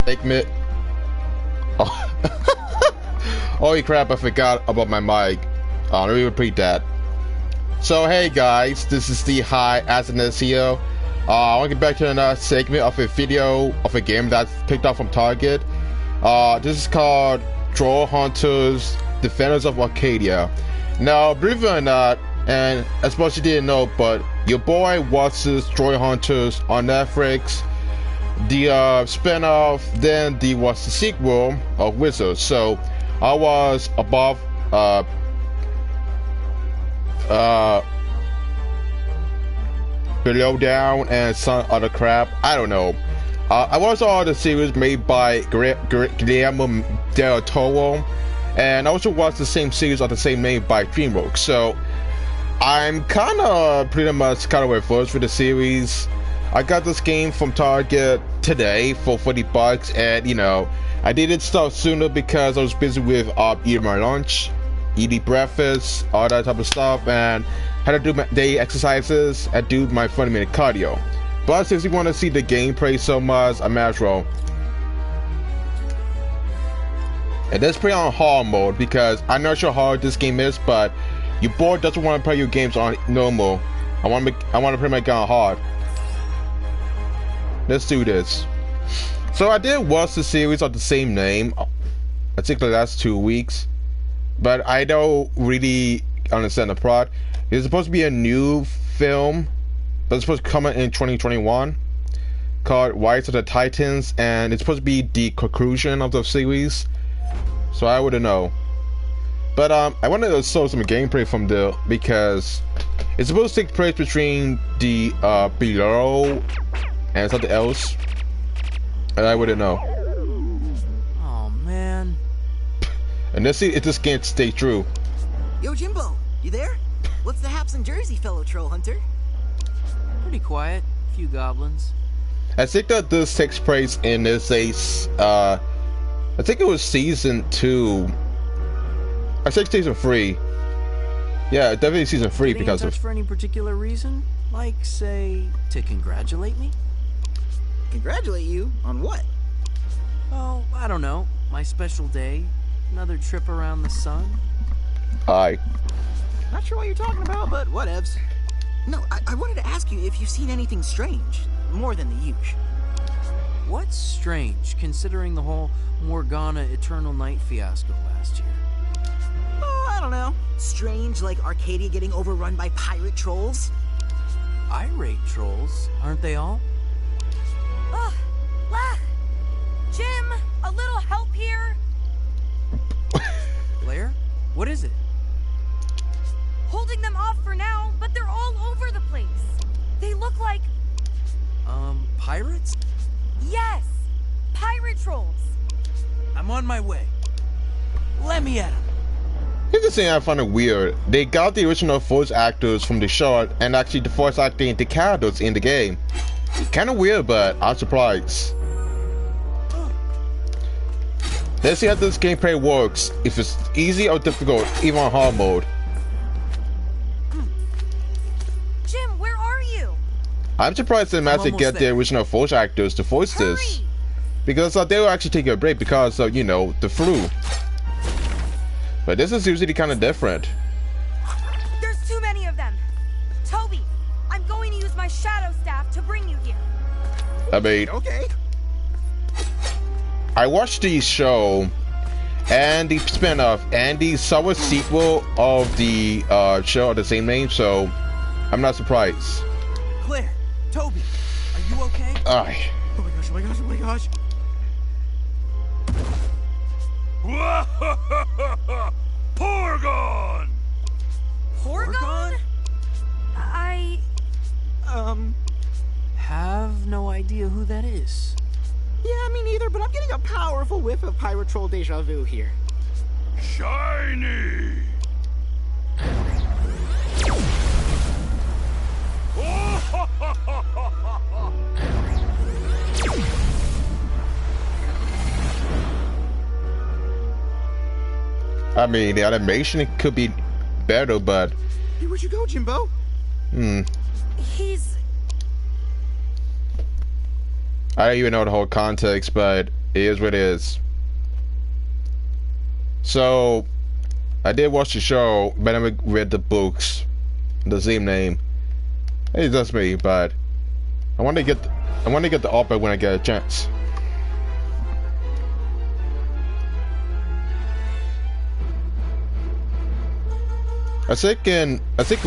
segment. Oh. Holy crap, I forgot about my mic. Let me repeat that. So hey guys, this is the High Asinus here. I want to get back to another segment of a video of a game that's picked up from Target. This is called TrollHunters, Defenders of Arcadia. Now, believe it or not, and I suppose you didn't know, but your boy watches TrollHunters on Netflix. The spin-off, then there was the sequel of Wizards. So I was above below down and some other crap. I don't know. I watched all the series made by Guillermo del Toro, and I also watched the same series of the same name by DreamWorks. So I'm kind of pretty much reversed with the series. I got this game from Target today for $40, and you know, I didn't start sooner because I was busy with eating my lunch, eating breakfast, all that type of stuff, and had to do my daily exercises and do my 20-minute cardio. But since you want to see the gameplay so much, I might as well. And let's play on hard mode because I'm not sure how hard this game is, but your boy doesn't want to play your games on normal. I want to play my game on hard. Let's do this. So I did watch the series of the same name, I think the last 2 weeks, but I don't really understand the plot. It's supposed to be a new film, but it's supposed to come in 2021, called Rise of the Titans, and it's supposed to be the conclusion of the series. So I wouldn't know. But I wanted to show some gameplay from there because it's supposed to take place between the below and something else, and I wouldn't know. Oh man. And let's see if this game stay true. Yo Jimbo, you there? What's the haps in Jersey, fellow troll hunter? Pretty quiet. Few goblins. I think that this takes place in this I think it was season 2. I think season 3. Yeah, definitely season 3 because of. For any particular reason, like say to congratulate me. Congratulate you on what? Oh, I don't know. My special day. Another trip around the sun. Hi. Not sure what you're talking about, but whatevs. No, I wanted to ask you if you've seen anything strange, more than the usual. What's strange, considering the whole Morgana Eternal Night fiasco last year? Oh, I don't know. Strange, like Arcadia getting overrun by pirate trolls? Irate trolls, aren't they all? Ugh! Ugh! Jim, a little help here? Blair? What is it? Holding them off for now, but they're all over the place. They look like... Pirates? Yes! Pirate trolls! I'm on my way. Let me at them. Here's the thing I find it weird. They got the original voice actors from the show and actually the voice acting the characters in the game. Kinda weird, but I'm surprised. Let's see how this gameplay works, if it's easy or difficult, even on hard mode. Jim, where are you? I'm surprised they managed to get the original voice actors to voice this. Because they were actually taking a break because of, you know, the flu. But this is usually kind of different. There's too many of them. Toby, I'm going to use my shadow staff to bring you here. I mean, Okay. I watched the show and the spin-off and the summer sequel of the show of the same name, so I'm not surprised. Claire, Toby, are you okay? Aye. Oh my gosh, oh my gosh, oh my gosh. Porgon! Porgon? Have no idea who that is. Yeah, me neither, but I'm getting a powerful whiff of pirate troll deja vu here. Shiny! I mean, the animation could be better, but... Hey, where'd you go, Jimbo? He's... I don't even know the whole context, but It is what it is. So, I did watch the show, but I never read the books. The same name. It's just me, but I want to get the opera when I get a chance. I think in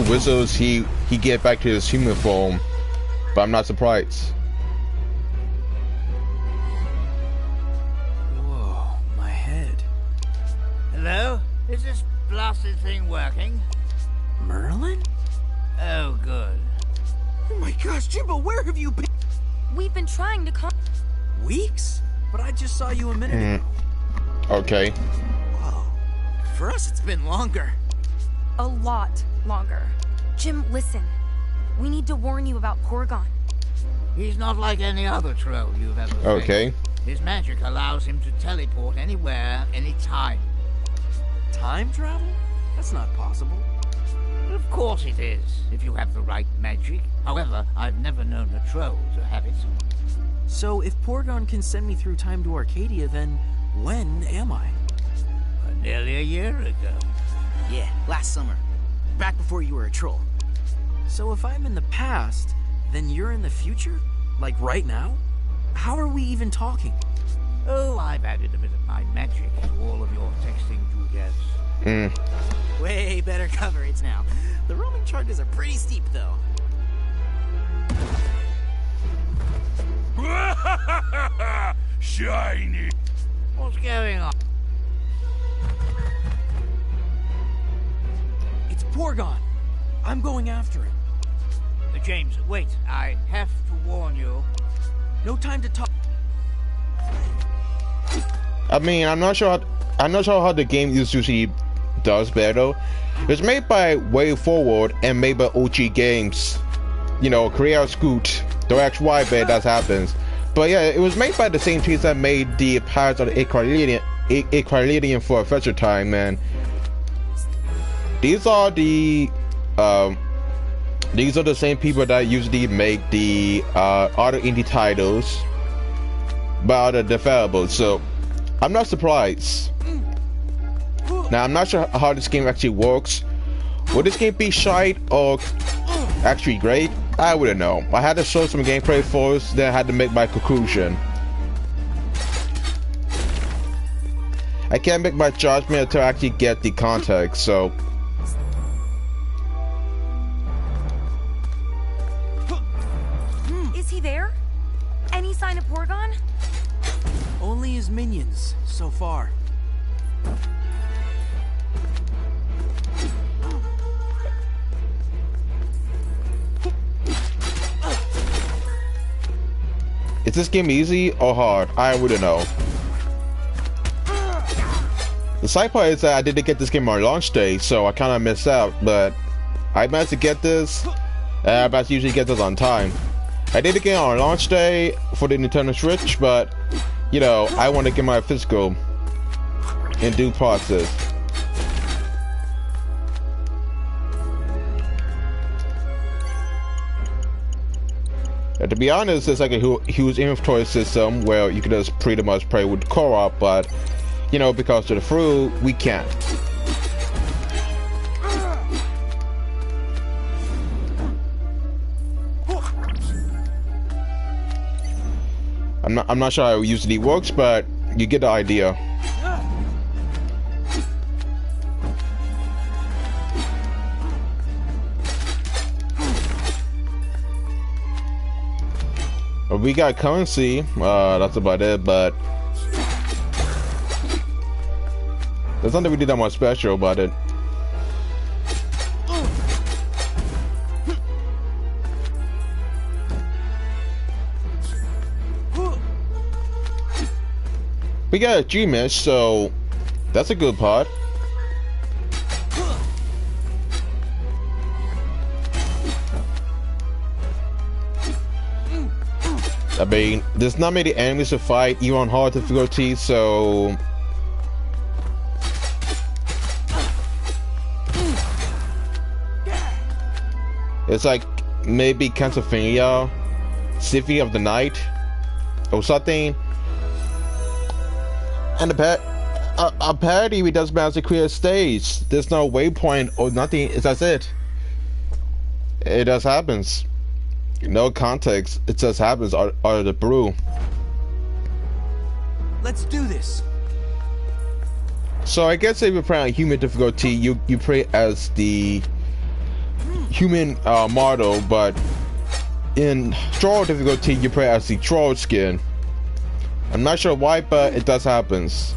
Wizards he get back to his human form, but I'm not surprised. Whoa, my head. Hello? Is this blasted thing working? Merlin? Oh, good. Oh my gosh, Jimbo, where have you been? We've been trying to con- Weeks? But I just saw you a minute ago. Okay. Whoa. For us, it's been longer. A lot longer. Jim, listen. We need to warn you about Porygon. He's not like any other troll you've ever seen. Okay. His magic allows him to teleport anywhere, anytime. Time travel? That's not possible. Of course it is, if you have the right magic. However, I've never known a troll to have it. So if Porygon can send me through time to Arcadia, then when am I? Nearly a year ago. Yeah, last summer. Back before you were a troll. So if I'm in the past, then you're in the future? Like right now? How are we even talking? Oh, I've added a bit of my magic to all of your texting doodads. Way better cover rates now. The roaming charges are pretty steep, though. Shiny. What's going on? It's Porygon! I'm going after him. James, wait. I have to warn you. No time to talk. I mean, I'm not sure how the game usually does better. It's made by Way Forward and made by OG Games. You know, Korea Scoot. That's why that happens. But yeah, it was made by the same teams that made the Pirates of the Aquaridian for Adventure Time, man. These are the same people that usually make the other indie titles by other developers, so I'm not surprised. Now, I'm not sure how this game actually works. Will this game be shite or actually great? I wouldn't know. I had to show some gameplay first, then I had to make my conclusion. I can't make my judgment until I actually get the context, so... Is he there? Any sign of Porygon? Only his minions, so far. Is this game easy or hard? I wouldn't know. The side part is that I didn't get this game on launch day, so I kind of missed out, but I managed to get this, and I managed to usually get this on time. I did get it on launch day for the Nintendo Switch, but, you know, I want to get my physical in due process. To be honest, it's like a huge inventory system where you can just pretty much play with co-op, but you know, because of the fruit, we can't. I'm not sure how it usually works, but you get the idea. We got currency, that's about it, but there's nothing really that much special about it. We got a G-Mesh, so that's a good part. I mean, there's not many enemies to fight, even on hard difficulty, so... It's like, maybe Castlevania, Symphony of the Night, or something. And apparently it doesn't matter to clear a stage. There's no waypoint or nothing. That's it. It just happens. No context. It just happens out of the blue. Let's do this. So I guess if you play on human difficulty, you play as the human model, but in troll difficulty, you play as the troll skin. I'm not sure why, but it does happens.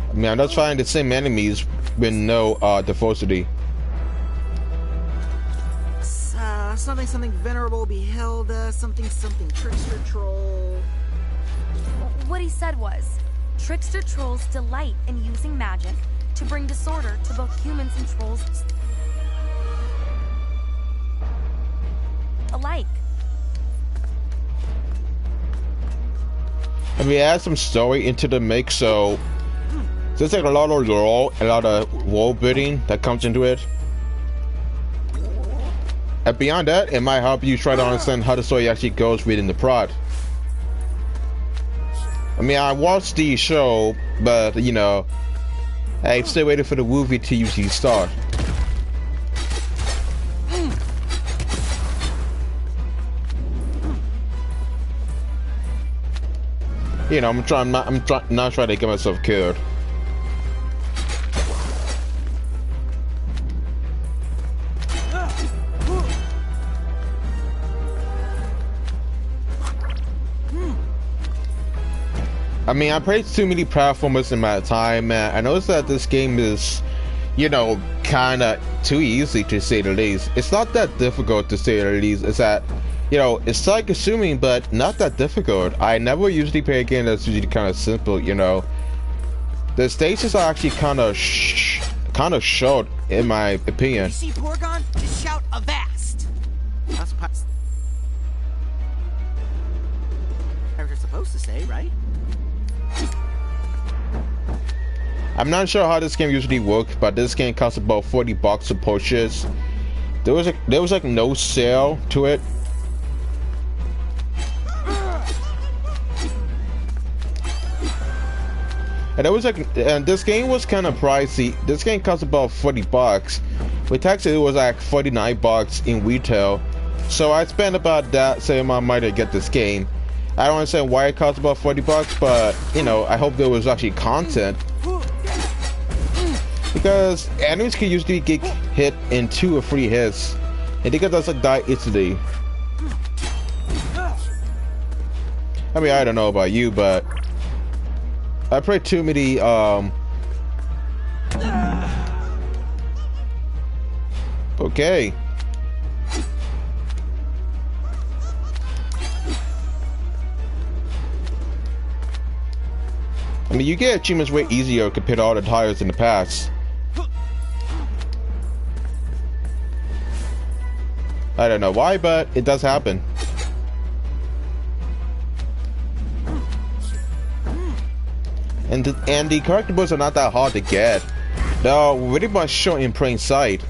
I mean, I'm just fighting the same enemies with no diversity. Something venerable beheld something trickster troll. What he said was, trickster trolls delight in using magic to bring disorder to both humans and trolls alike. I mean, add some story into the mix, so there's like a lot of lore, a lot of world building that comes into it. And beyond that, it might help you try to understand how the story actually goes within the plot. I mean, I watched the show, but you know, I'm still waiting for the movie to usually start. You know, I'm not trying to get myself killed. I mean, I played too many platformers in my time, and I noticed that this game is, you know, kinda too easy to say the least. It's not that difficult to say the least. It's that, you know, it's time consuming, but not that difficult. I never usually play a game that's usually kind of simple, you know. The stages are actually kind of short, in my opinion. You see Porgon? Just shout avast. That's what you're supposed to say, right? I'm not sure how this game usually works, but this game costs about $40 to purchase. There was like no sale to it. And there was like, and this game was kind of pricey. This game cost about $40. With taxes, it was like $49 in retail. So I spent about that same amount of money to get this game. I don't understand why it cost about $40, but you know, I hope there was actually content. Because enemies can usually get hit in 2 or 3 hits, and they can just like die instantly. I mean, I don't know about you, but I played too many okay. I mean, you get achievements way easier compared to all the tires in the past. I don't know why, but it does happen. And the collectibles are not that hard to get. They're pretty much shown in plain sight.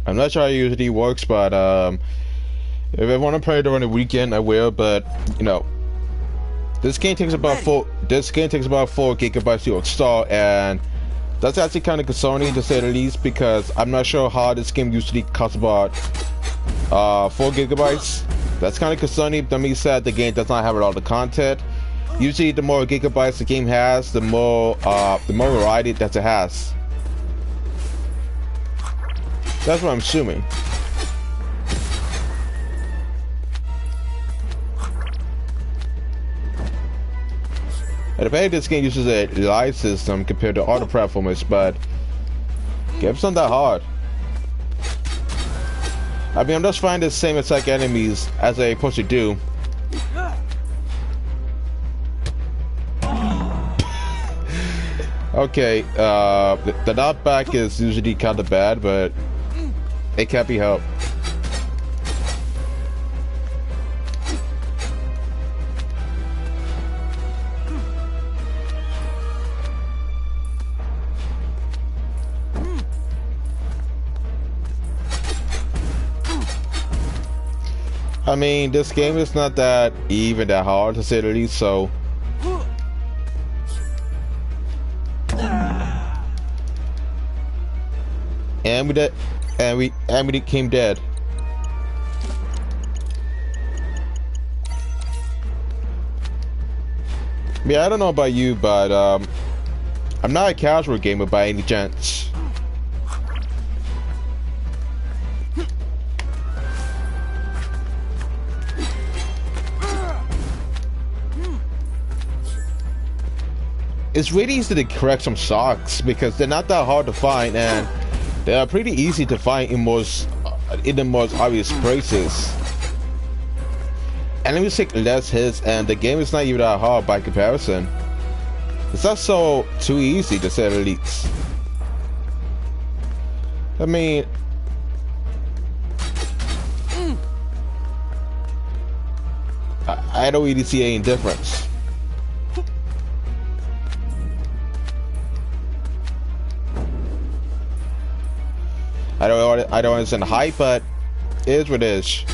I'm not sure how it usually works, but if I want to play it during the weekend, I will. But you know, this game takes about 4 gigabytes to install, and that's actually kind of concerning to say the least, because I'm not sure how this game usually costs about 4 gigabytes. That's kind of concerning. That means that the game does not have a lot of content. Usually, the more gigabytes the game has, the more variety that it has. That's what I'm assuming. And apparently this game uses a live system compared to other platformers, but game's not that hard. I mean, I'm just finding the same attack enemies as I supposed to do. Okay, the knockback is usually kind of bad, but it can't be helped. I mean, this game is not that even that hard to say the least, so. And we became dead. Yeah, I don't know about you, but I'm not a casual gamer by any chance. It's really easy to correct some socks because they're not that hard to find, and they are pretty easy to find in the most obvious places. Enemies take less hits, and the game is not even that hard by comparison. It's not so too easy to say the least. I mean, I don't really see any difference. I don't understand the hype, but it is what it is.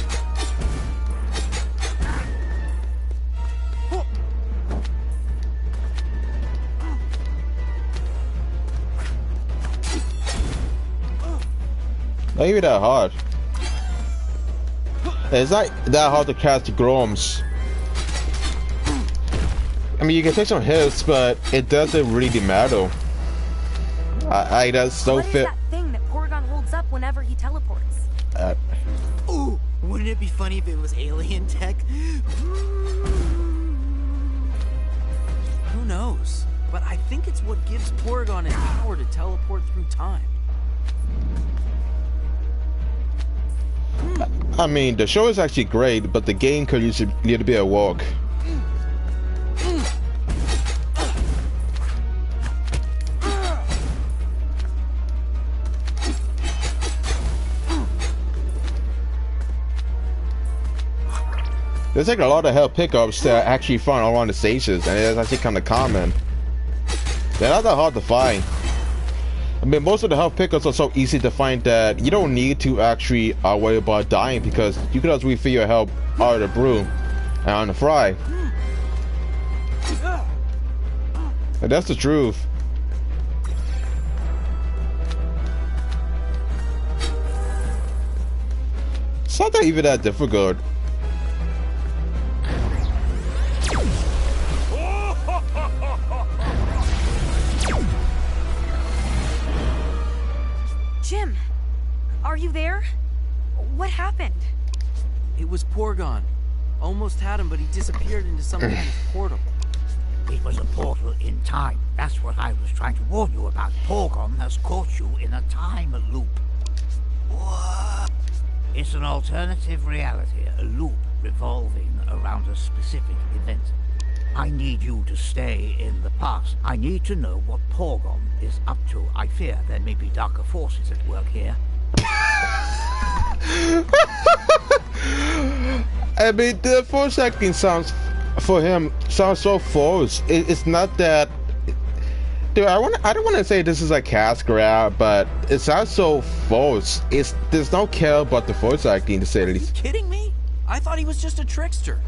Not even that hard. It's not that hard to catch the Groms. I mean, you can take some hits, but it doesn't really matter. I just don't feel. Up whenever he teleports. Ooh, wouldn't it be funny if it was alien tech? Who knows? But I think it's what gives Porygon his power to teleport through time. I mean, the show is actually great, but the game could use a little bit of work. There's like a lot of health pickups that actually find around the stations, and it's actually kind of common. They're not that hard to find. I mean, most of the health pickups are so easy to find that you don't need to actually worry about dying, because you can just refill your health out of the brew and on the fry. And that's the truth. It's not even that difficult. Jim, are you there? What happened? It was Porygon. Almost had him, but he disappeared into some kind of portal. It was a portal in time. That's what I was trying to warn you about. Porygon has caught you in a time loop. What? It's an alternative reality, a loop revolving around a specific event. I need you to stay in the past. I need to know what Porygon is up to. I fear there may be darker forces at work here. I mean, the voice acting sounds so forced. It's not that. Dude, I don't want to say this is a cast grab, but it sounds so forced. There's no care about the voice acting, to say the least. Are you kidding me? I thought he was just a trickster.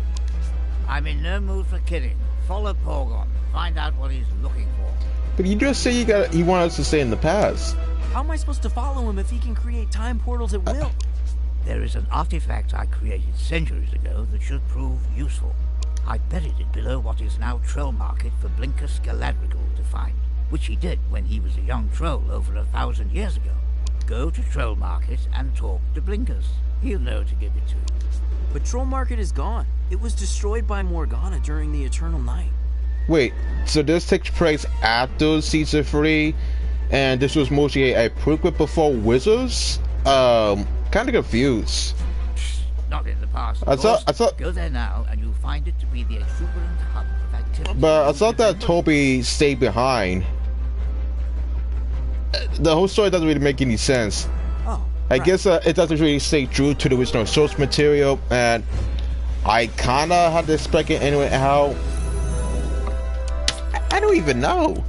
I'm in no mood for kidding. Follow Porygon. Find out what he's looking for. But you just say you want us to stay in the past. How am I supposed to follow him if he can create time portals at will? There is an artifact I created centuries ago that should prove useful. I buried it below what is now Troll Market for Blinkus Galadrigal to find, which he did when he was a young troll over 1,000 years ago. Go to Troll Market and talk to Blinkus. He'll know to give it to you. But Troll Market is gone. It was destroyed by Morgana during the Eternal Night. Wait, so this takes place after Season 3, and this was mostly a prequel before Wizards? Kind of confused. Not in the past. I thought. Go there now, and you'll find it to be the exuberant hub of activity. But I thought that Toby stayed behind. the whole story doesn't really make any sense. Oh, I right. guess it doesn't really stay true to the original source material, and I kind of had to expect it anyway. How? I don't even know.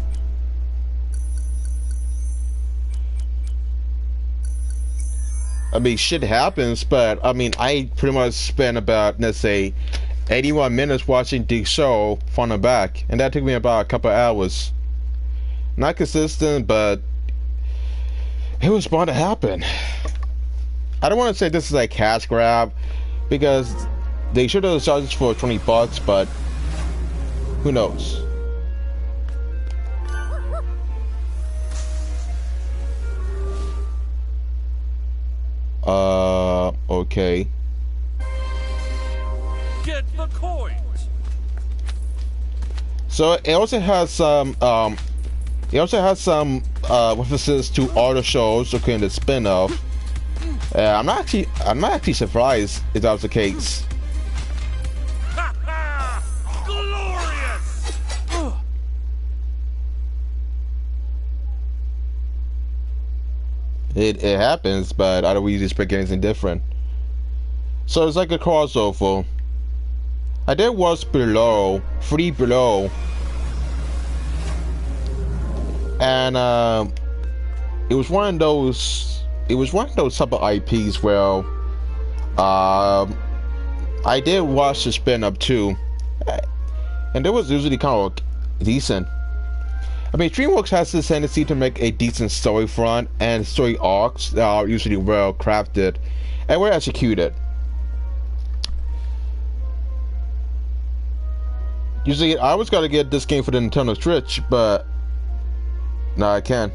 I mean, shit happens, but I mean, I pretty much spent about, let's say, 81 minutes watching the show front and back, and that took me about a couple hours. Not consistent, but it was bound to happen. I don't want to say this is a cash grab, because they should have charged for $20, but who knows? Okay. Get the coins. So it also has some references to other shows, including the spin-off. I'm not actually surprised if that was the case. Ha ha! Glorious! It happens, but I don't really expect anything different. So it's like a crossover. I did watch Below, Free Below, and it was one of those type of IPs where I did watch the spin-up too, and it was usually kind of decent. I mean, DreamWorks has this tendency to make a decent story front, and story arcs that are usually well crafted and well executed. Usually, I always gotta get this game for the Nintendo Switch, but now I can.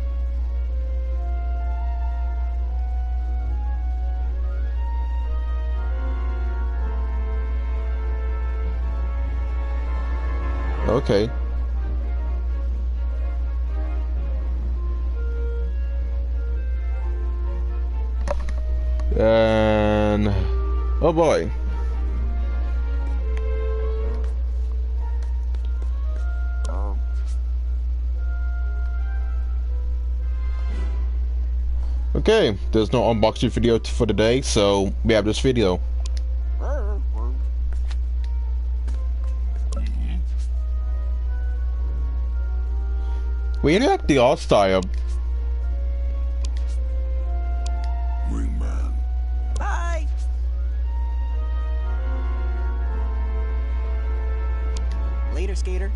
Okay. And oh boy. Okay, there's no unboxing video for the day, so we have this video. We really like the art style. Wingman. Bye. Later, skater.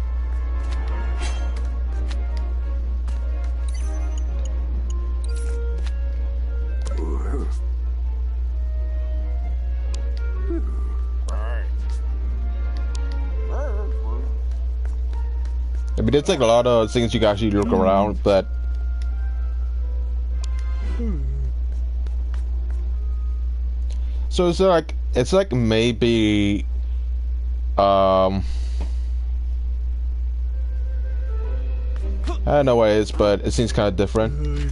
I mean, there's like a lot of things you can actually look around, but so it's like maybe I don't know what it is, but it seems kind of different.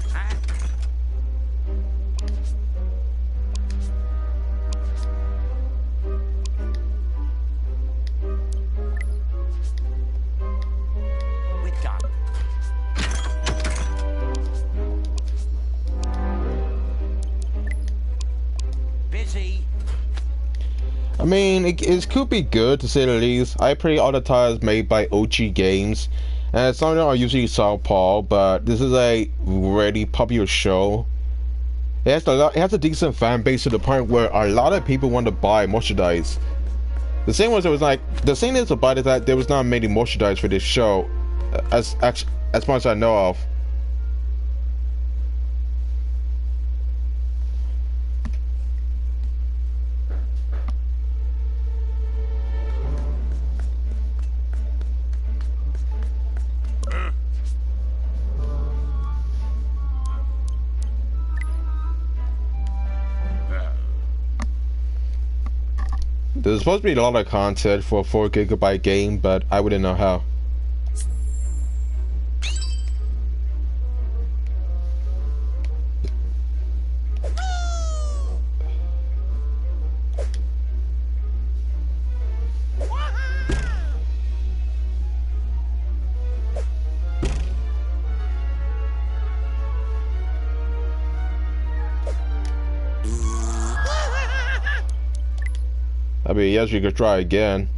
I mean, it could be good to say the least. I play all the titles made by OG Games, and some of them are usually Southpaw, but this is a really popular show. It has a decent fan base to the point where a lot of people want to buy merchandise. The thing was, the thing is about it that there was not many merchandise for this show, as much as I know of. There's supposed to be a lot of content for a 4 GB game, but I wouldn't know how. I mean, yes, you could try again.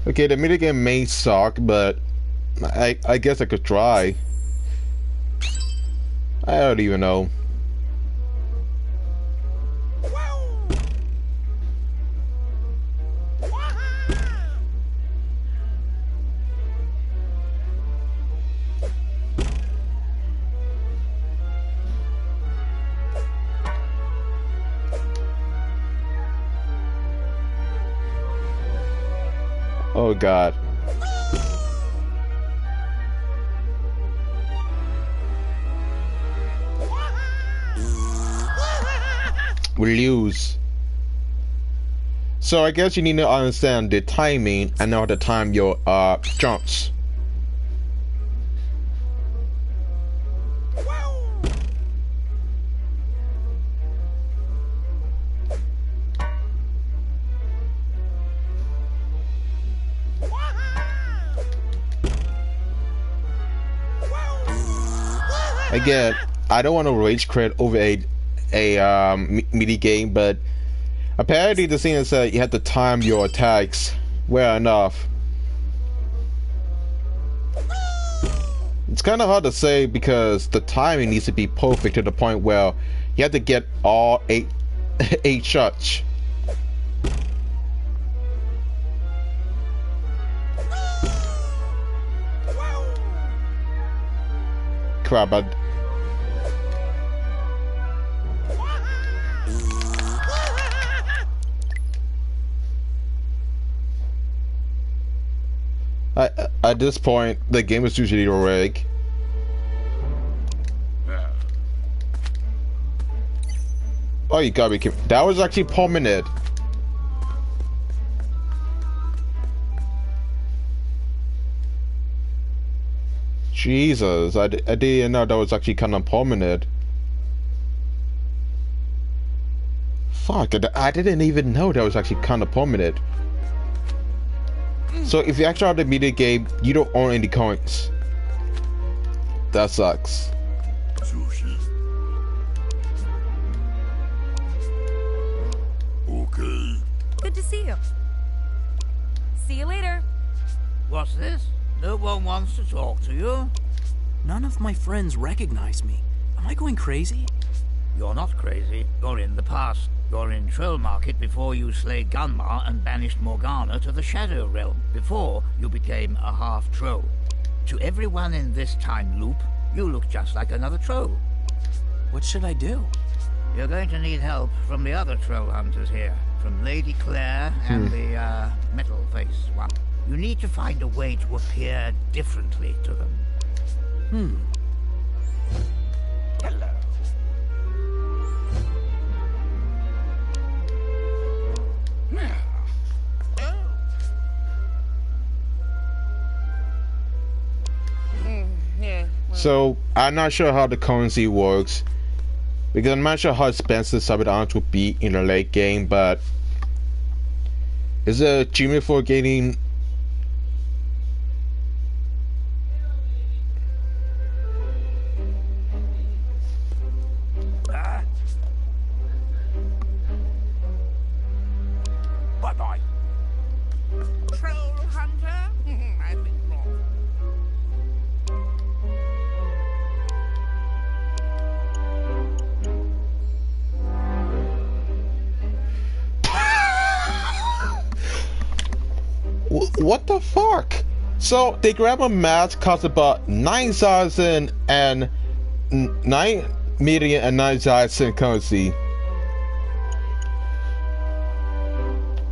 Okay, the minigame may suck, but I guess I could try. I don't even know. Oh God. We lose. So I guess you need to understand the timing and know how to time your jumps. Again, I don't want to rage quit over a mini game, but apparently the thing is that you have to time your attacks well enough. It's kind of hard to say because the timing needs to be perfect to the point where you have to get all eight shots. Crap, at this point, the game is usually a rig. Oh, you gotta be kidding. That was actually permanent. Jesus, I didn't know that was actually kind of permanent. Fuck, I didn't even know that was actually kind of permanent. So if you actually have the media game, you don't own any coins. That sucks. Okay. Good to see you. See you later. What's this? No one wants to talk to you? None of my friends recognize me. Am I going crazy? You're not crazy. You're in the past. You're in Troll Market before you slayed Gunmar and banished Morgana to the Shadow Realm, before you became a half-troll. To everyone in this time loop, you look just like another troll. What should I do? You're going to need help from the other troll hunters here, from Lady Claire and the metal face one. You need to find a way to appear differently to them. Hello. So I'm not sure how the currency works because I'm not sure how expensive Sabidons would be in the late game, but is there a achievement for gaining? Bye-bye. Troll hunter? I've been wrong. What the fuck? So they grab a mask cost about 9,000 and 9,009,000 currency.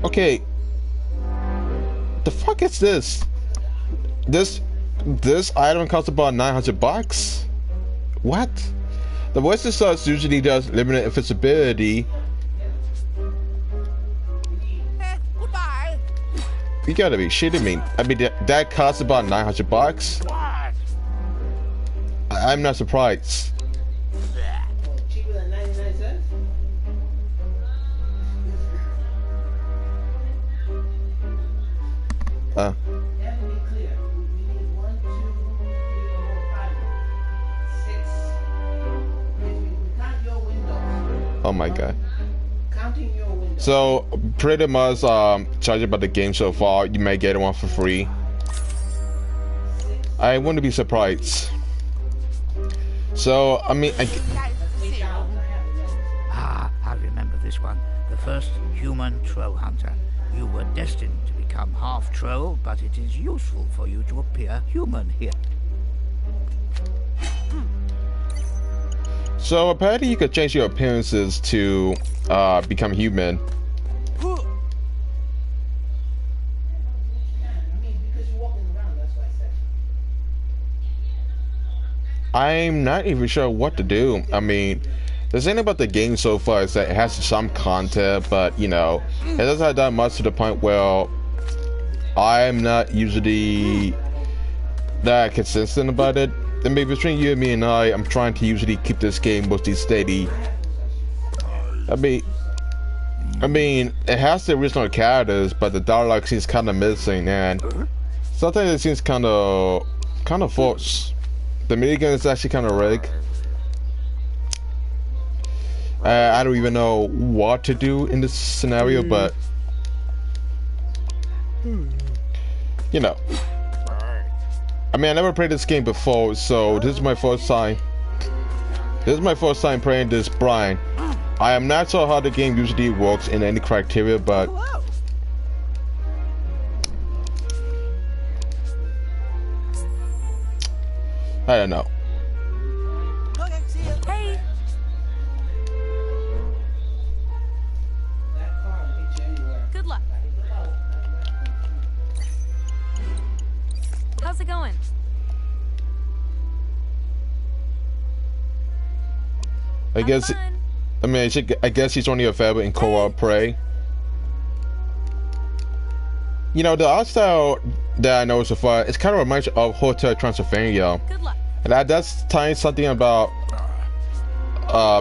Okay. The fuck is this? This item costs about 900 bucks? What? The Western Stars usually does limited invisibility. Goodbye. You gotta be shitting me. I mean, that costs about 900 bucks? What? I'm not surprised. Cheaper than 99 cents? That would be clear. We need 1, 2, 3, 4, 5, 6. If we count your windows. Oh my god. Counting your windows. So pretty much judging by the game so far, you may get one for free. I wouldn't be surprised. So I mean, I remember this one. The first human troll hunter. You were destined to become half troll, but it is useful for you to appear human here. so apparently you could change your appearances to become human. I mean, because you're walking around, that's why I said. I'm not even sure what to do. I mean, the thing about the game so far is that it has some content, but you know, it doesn't have that much to the point where I'm not usually that consistent about it. I mean, between you and me and I'm trying to usually keep this game mostly steady. I mean, it has the original characters, but the dialogue seems kind of missing, and sometimes it seems kind of forced. The minigun is actually kind of rigged. I don't even know what to do in this scenario, but you know, I mean, I never played this game before, so this is my first time. This is my first time playing this blind. I am not sure how the game usually works in any criteria, but I don't know. Okay, see ya. Hey, That car will get you anywhere. good luck. How's it going? I Have guess. fun. I mean, I guess he's only available in co-op play. You know, the art style that I know so far, it's kind of reminds me of Hotel Transylvania. Good luck. And that's telling something about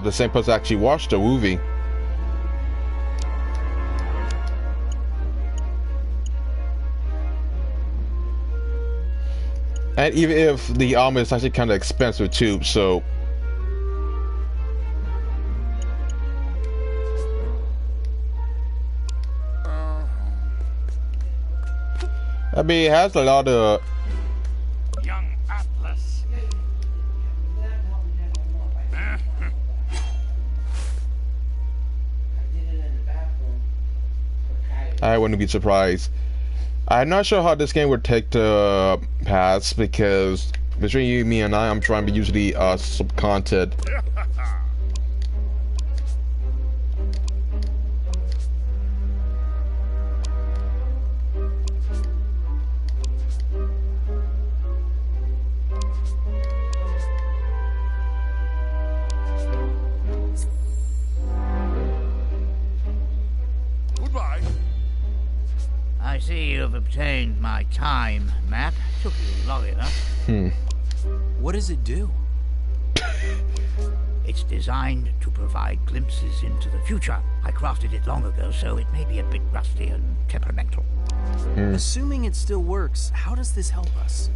the same person actually watched the movie. And even if the armor is actually kind of expensive too, so I mean, it has a lot of Young Atlas. I wouldn't be surprised. I'm not sure how this game would take the pass because between you, me, and I'm trying to usually some content. Goodbye. I see you've obtained my time map. Took you long enough. What does it do? It's designed to provide glimpses into the future. I crafted it long ago, so it may be a bit rusty and temperamental. Assuming it still works, how does this help us?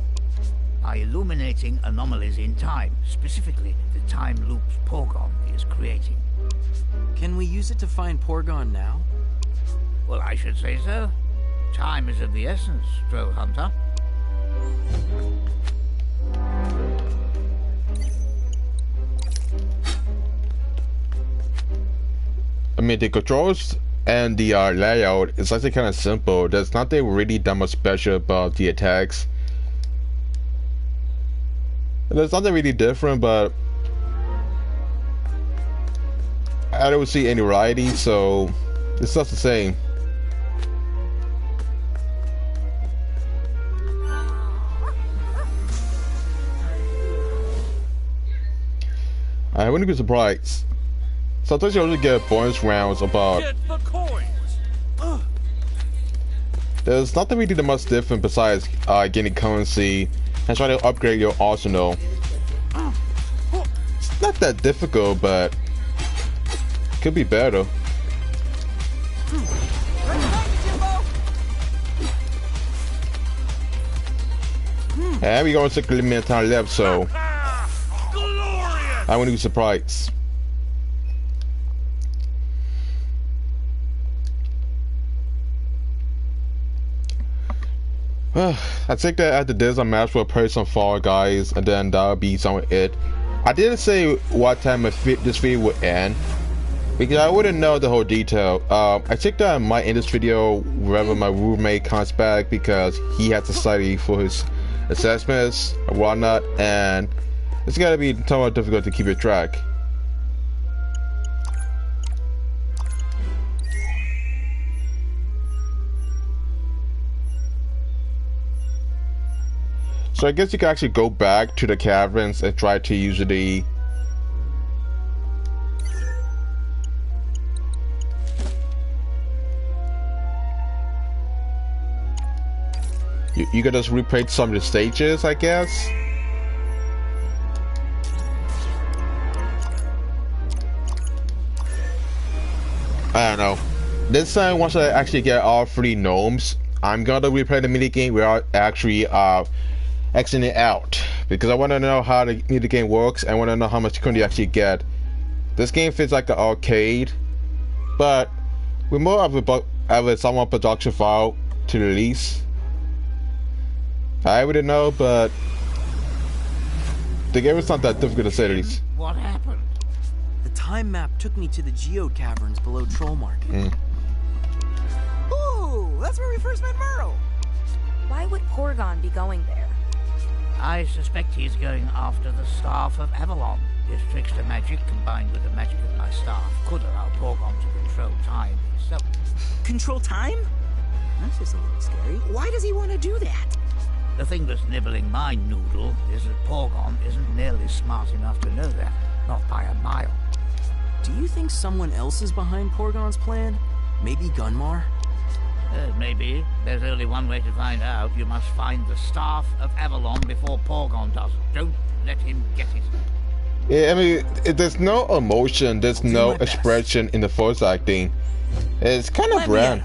By illuminating anomalies in time, specifically the time loops Porgon is creating. Can we use it to find Porgon now? Well, I should say so. Time is of the essence, Troll Hunter. I mean, the controls and the layout is actually kind of simple. There's nothing really that much special about the attacks. There's nothing really different, but I don't see any variety, so it's just the same. I wouldn't be surprised. Sometimes you also get bonus rounds about. Get the coins. There's nothing really that much different besides getting currency and trying to upgrade your arsenal. It's not that difficult, but could be better. And we got 6 minutes time left, so Glorious! I wouldn't be surprised. I think that after this, I might as well play some Fall Guys, and then that'll be some of it. I didn't say what time this video would end, because I wouldn't know the whole detail. I think that I might end this video whenever my roommate comes back, because he has to study for his assessments and whatnot, and it's gonna be somewhat difficult to keep a track. So I guess you can actually go back to the caverns and try to use the... You can just replay some of the stages, I guess? I don't know. This time, once I actually get all 3 gnomes, I'm gonna replay the minigame without actually exiting it out, because I want to know how the game works. I want to know how much coin you actually get. This game feels like an arcade, but with more of a somewhat production file to release. I wouldn't know, but the game is not that difficult to say the least. What happened? The time map took me to the Geo Caverns below Troll Market. Ooh, that's where we first met Merle. Why would Porygon be going there? I suspect he's going after the Staff of Avalon. This trickster magic, combined with the magic of my staff, could allow Porygon to control time himself. Control time? That's just a little scary. Why does he want to do that? The thing that's nibbling my noodle is that Porygon isn't nearly smart enough to know that, not by a mile. Do you think someone else is behind Porygon's plan? Maybe Gunmar? Maybe. There's only one way to find out. You must find the Staff of Avalon before Porygon does. Don't let him get it. Yeah, I mean, there's no emotion, there's no expression in the voice acting. It's kind of bland.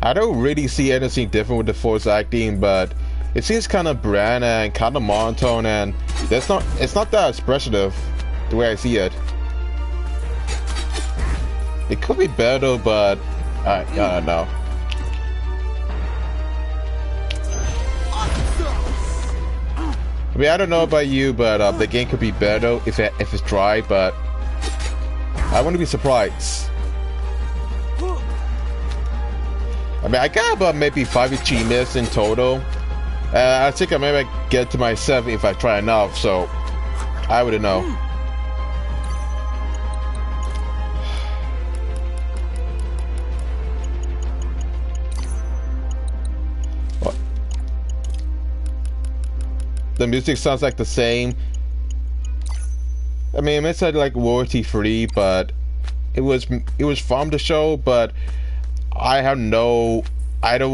I don't really see anything different with the voice acting, but it seems kind of bland and kind of monotone, and it's not that expressive the way I see it. It could be better, but I don't know. I mean, I don't know about you, but the game could be better if it's dry, but I wouldn't be surprised. I mean, I got about maybe 5 achievements in total. I think I maybe get to my 7 if I try enough, so I wouldn't know. What? The music sounds like the same. I mean, it's like royalty free, but it was from the show, but I don't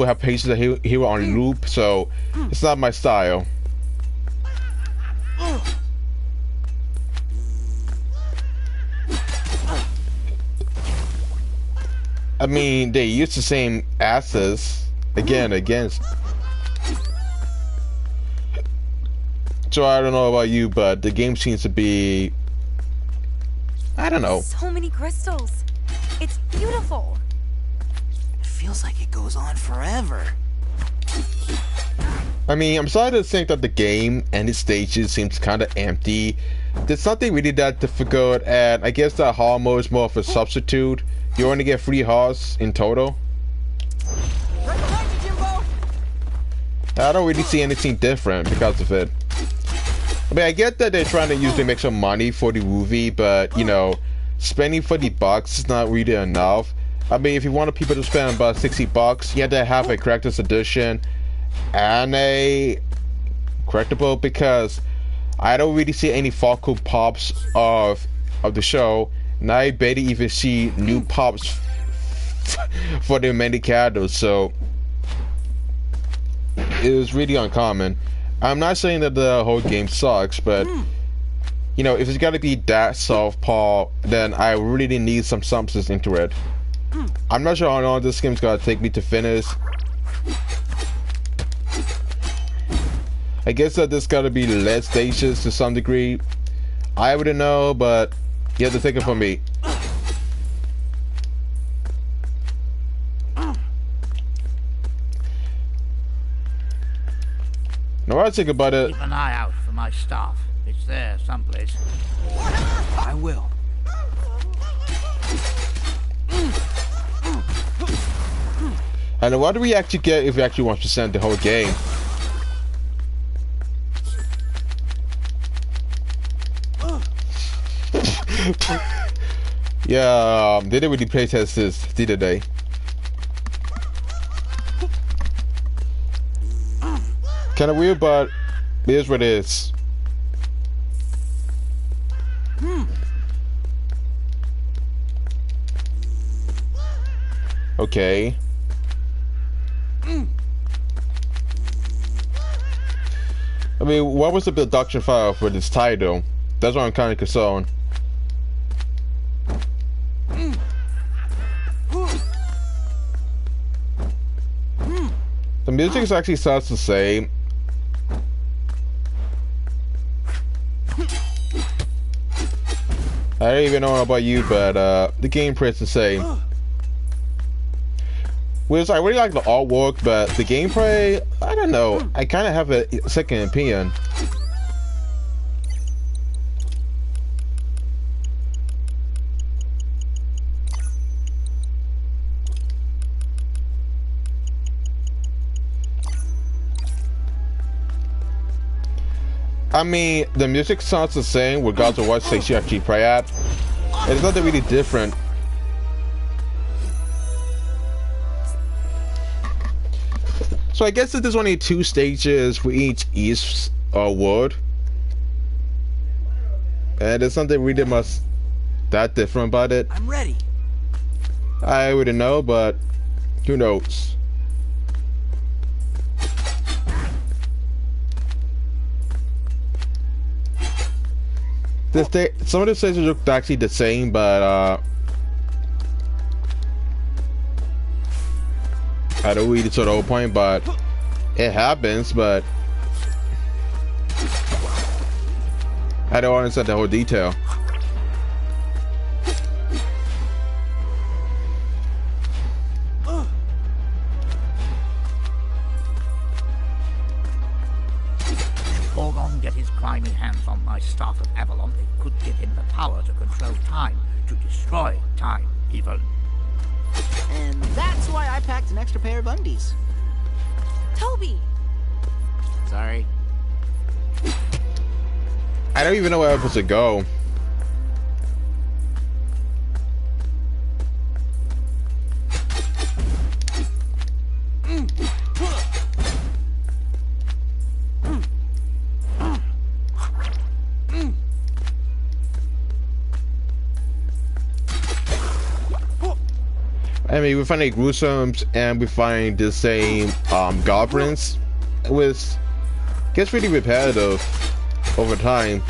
have patience to hear it on loop, so it's not my style. I mean, they use the same assets again. So I don't know about you, but the game seems to be, I don't know. So many crystals. It's beautiful. Feels like it goes on forever. I mean, I'm sorry to think that the game and its stages seems kind of empty. There's nothing really that difficult, and I guess that hall mode is more of a substitute. You only get 3 halls in total. Right behind you, Jimbo. I don't really see anything different because of it. I mean, I get that they're trying to usually make some money for the movie, but you know, spending $40 is not really enough. I mean, if you wanted people to spend about $60, you had to have a collector's edition and a collectible, because I don't really see any Funko Pops of the show, and I barely even see new Pops for the many characters, so it was really uncommon. I'm not saying that the whole game sucks, but you know, if it's gotta be that softball, then I really need some substance into it. I'm not sure how long this game's gonna take me to finish. I guess that there's gotta be less stages to some degree. I wouldn't know, but you have to take it from me. Now what I think about it. Keep an eye out for my staff. It's there someplace. I will. And what do we actually get if we actually want to send the whole game? Yeah, they didn't really playtest this, did they? Kind of weird, but it is what it is. Okay. I mean, what was the production file for this title? That's what I'm kind of concerned. The music actually sounds the same. I don't even know about you, but the gameplay is the same. Which I really like the artwork, but the gameplay, I don't know. I kind of have a second opinion. I mean, the music sounds the same regardless of what stage you actually play at. It's nothing really different. So I guess that there's only 2 stages for each East world. And there's something really much that different about it. I'm ready. I wouldn't know, but who knows? Some of the stages look actually the same, but I don't really to the whole point, but it happens, but I don't understand the whole detail. Borgon get his grimy hands on my Staff of Avalon, it could give him the power to control time, to destroy time, even. And that's why I packed an extra pair of undies. Toby! Sorry. I don't even know where I'm supposed to go. I mean, we find the gruesomes and we find the same goblins, which gets really repetitive over time.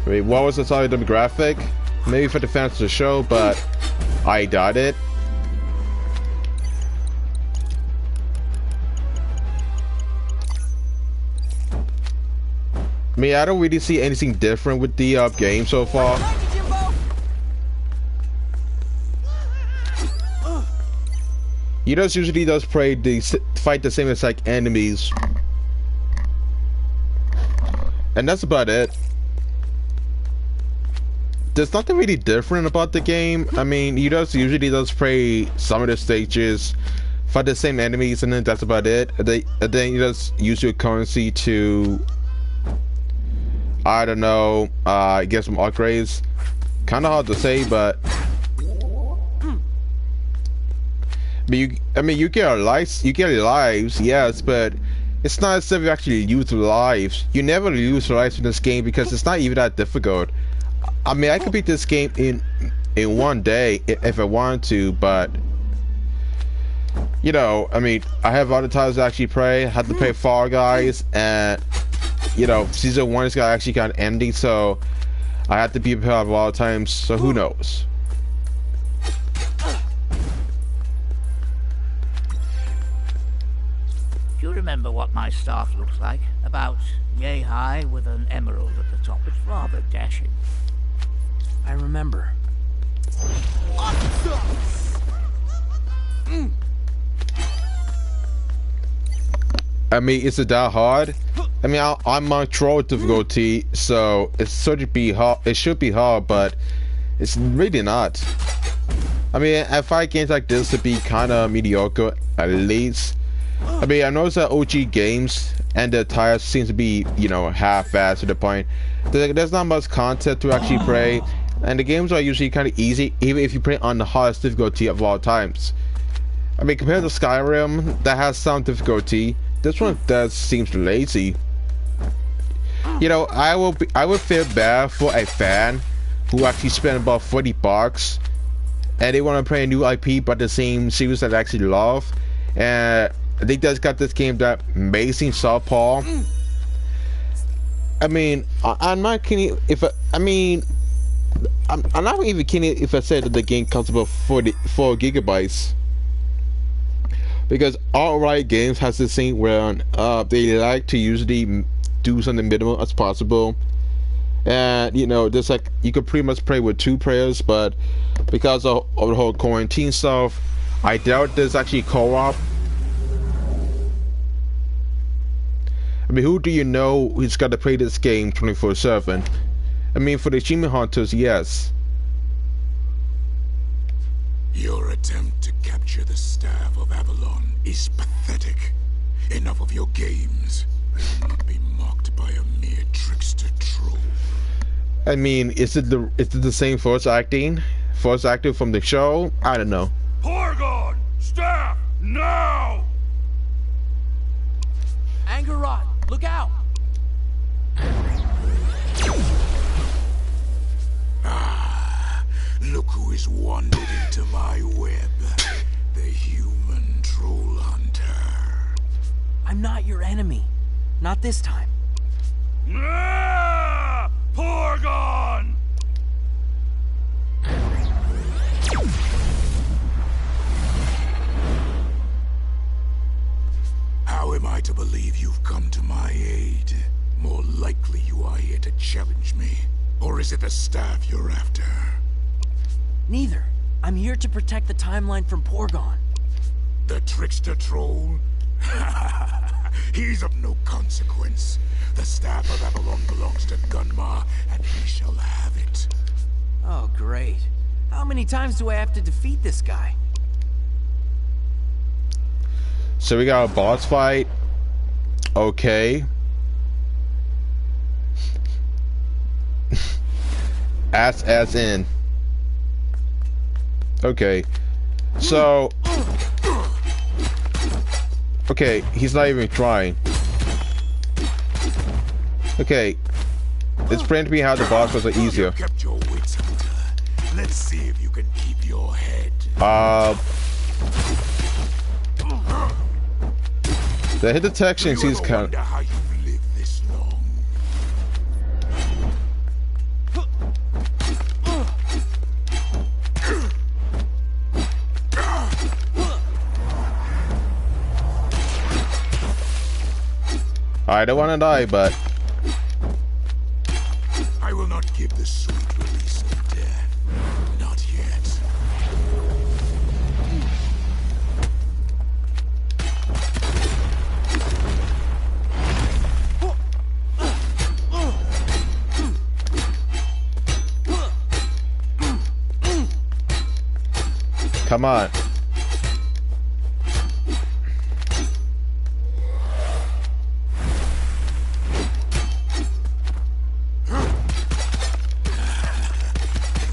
Wait, what was the target demographic? Maybe for the fans of the show, but I doubt it. I mean, I don't really see anything different with the game so far. You just usually does fight the same exact enemies, and that's about it. There's nothing really different about the game. I mean, you just usually does play some of the stages, fight the same enemies, and then that's about it. And then you just use your currency to, I don't know, get some upgrades. Kind of hard to say, but. You get lives, yes, but it's not as if you actually lose lives. You never lose lives in this game because it's not even that difficult. I mean, I could beat this game in one day if I wanted to, but you know, I mean, I have other times to actually play. I had to play Fall Guys, and you know, season 1 is actually kind of ending, so I have to be prepared a lot of times. So who knows? Do you remember what my staff looks like? About yay high with an emerald at the top. It's rather dashing. I remember. I mean, is it that hard? I mean, I'm on troll difficulty, so it should be hard. It should be hard, but it's really not. I mean, I find games like this to be kind of mediocre, at least. I mean, I noticed that OG games and the tires seems to be, you know, half-assed to the point. There's not much content to actually play, and the games are usually kind of easy, even if you play on the hardest difficulty of all times. I mean, compared to Skyrim, that has some difficulty, this one does seems lazy. You know, I would feel bad for a fan who actually spent about $40 and they want to play a new IP but the same series that I actually love, and they just got this game that amazing subpar. I mean, I'm not kidding if I'm not even kidding if I said that the game costs about 44 gigabytes. Because Alright Games has this thing where they like to usually do something minimal as possible, and you know, just like you could pretty much play with 2 players, but because of the whole quarantine stuff, I doubt there's actually co-op. I mean, who do you know who's got to play this game 24/7? I mean, for the achievement hunters, yes. Your attempt to capture the Staff of Avalon is pathetic. Enough of your games. I will not be mocked by a mere trickster troll. I mean, is it the same voice acting from the show? I don't know. Porgon! Staff! Now! Anger Rod, look out! Look who has wandered into my web. The human troll hunter. I'm not your enemy. Not this time. Ah! Porgon! How am I to believe you've come to my aid? More likely you are here to challenge me. Or is it the staff you're after? Neither. I'm here to protect the timeline from Porgon. The trickster troll? He's of no consequence. The staff of Avalon belongs to Gunmar, and he shall have it. Oh, great. How many times do I have to defeat this guy? So we got a boss fight. Okay. as in. Okay. So. Okay, he's not even trying. Okay. Explain to me how the boss was easier. You kept your wits, Hunter. Let's see if you can keep your head. The hit detection seems kind of. How you've lived this long. I don't want to die, but I will not give the sweet release of death. Not yet. come on.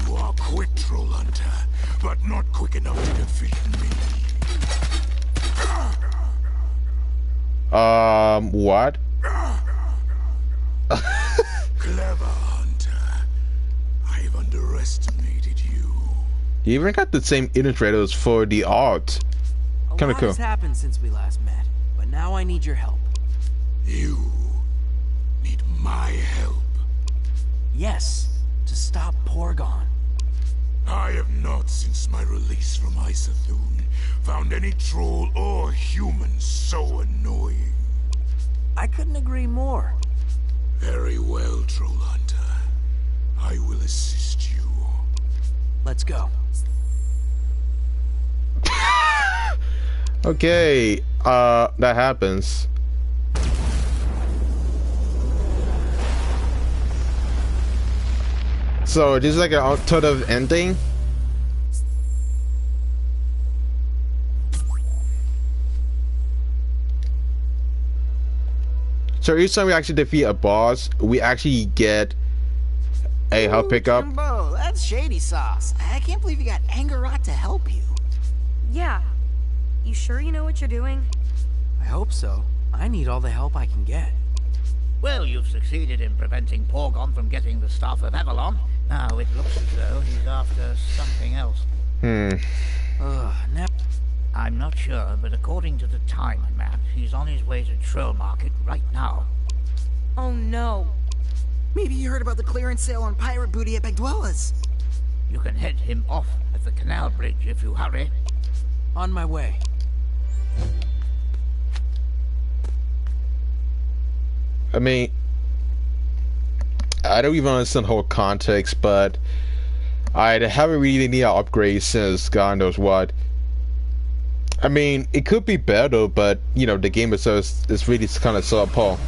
You are quick, TrollHunter, but not quick enough to defeat me. What? Clever hunter. I've underestimated you. You even got the same illustrators for the art. A Kinda lot cool. has happened since we last met, but now I need your help. You need Yes, to stop Porgon. I have not, since my release from Isathun, found any troll or human so annoying. I couldn't agree more. Very well, TrollHunter. I will assist you. Let's go. Okay, that happens. So this is like an alternative ending. So each time we actually defeat a boss, we actually get a health pickup. Jimbo, that's shady sauce. I can't believe you got Angarot to help you. Yeah. You sure you know what you're doing? I hope so. I need all the help I can get. Well, you've succeeded in preventing Porgon from getting the Staff of Avalon. Now it looks as though he's after something else. Now... I'm not sure, but according to the time map, he's on his way to Troll Market right now. Oh no. Maybe you heard about the clearance sale on pirate booty at Begdwella's. You can head him off at the canal bridge if you hurry. On my way. I mean, I don't even understand the whole context, but I haven't really needed an upgrade since God knows what. I mean, it could be better, but you know, the game itself is really kind of subpar.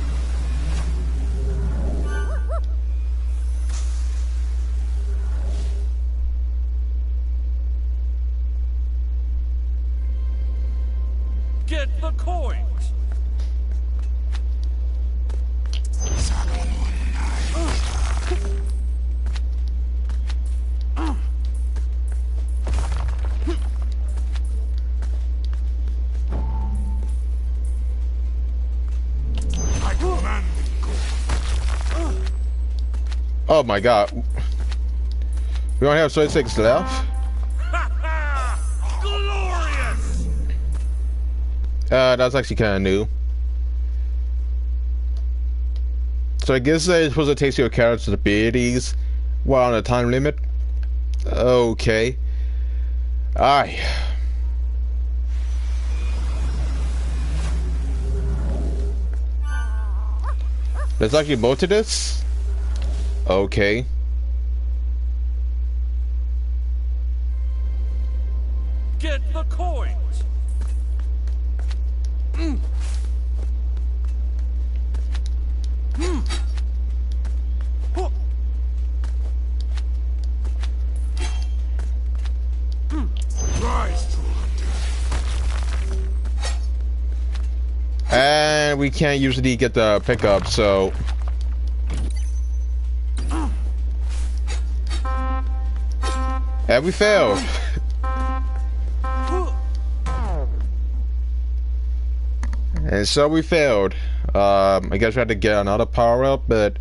Get the coins. Oh my god. We only have 36 left? Glorious! That's actually kind of new. So I guess it's supposed to take your character's abilities while on a time limit. Okay. Aye. There's actually more to this? Okay. Get the coins. Rise, TrollHunter. And we can't usually get the pickup, so... And we failed. And so we failed. I guess we had to get another power up, but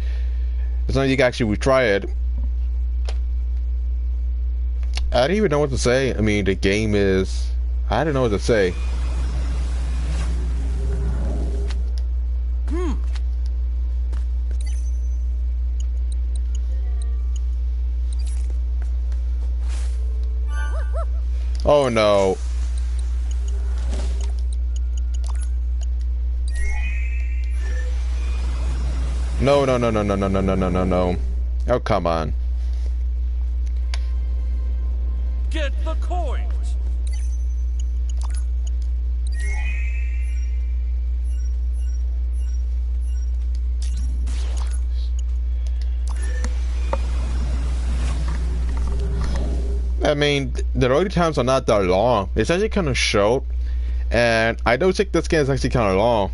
it's not like you can actually retry it. I don't even know what to say. I mean, the game is... I don't know what to say. Oh no. No, no, no, no, no, no, no, no, no, no, no. Oh, come on. Get the coins. I mean, the loading times are not that long. It's actually kind of short, and I don't think this game is actually kind of long.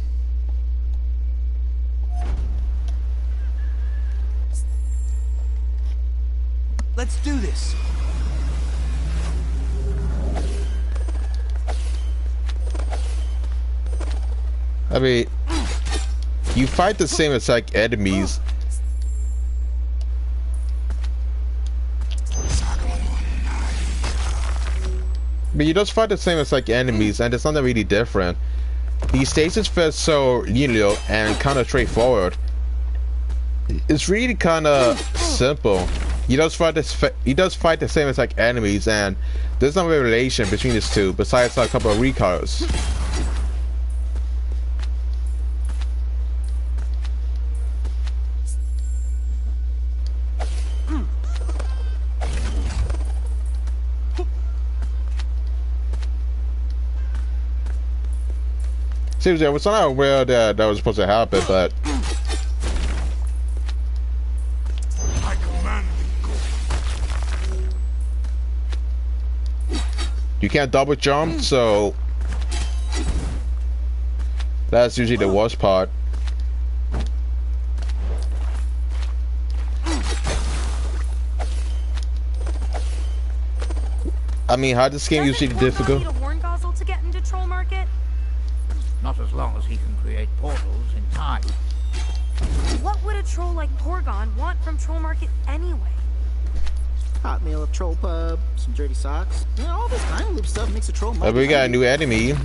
Let's do this. I mean, you fight the same exact enemies. But you just fight the same exact enemies, and it's not really different. The stages feel so linear and kind of straightforward. It's really kind of simple. He does fight the same as like enemies, and there's no real relation between these two besides a couple of recolors. Seriously, I was not aware that was supposed to happen, but I command thee, go. you can't double jump, so that's usually the worst part. I mean, how this game usually difficult? Need a horn gosle to get into Troll Market? Not as long as he can create portals in time. What would a troll like Porgon want from Troll Market anyway? Hot meal of troll pub, some dirty socks. All this time loop stuff makes a troll. We got a new enemy,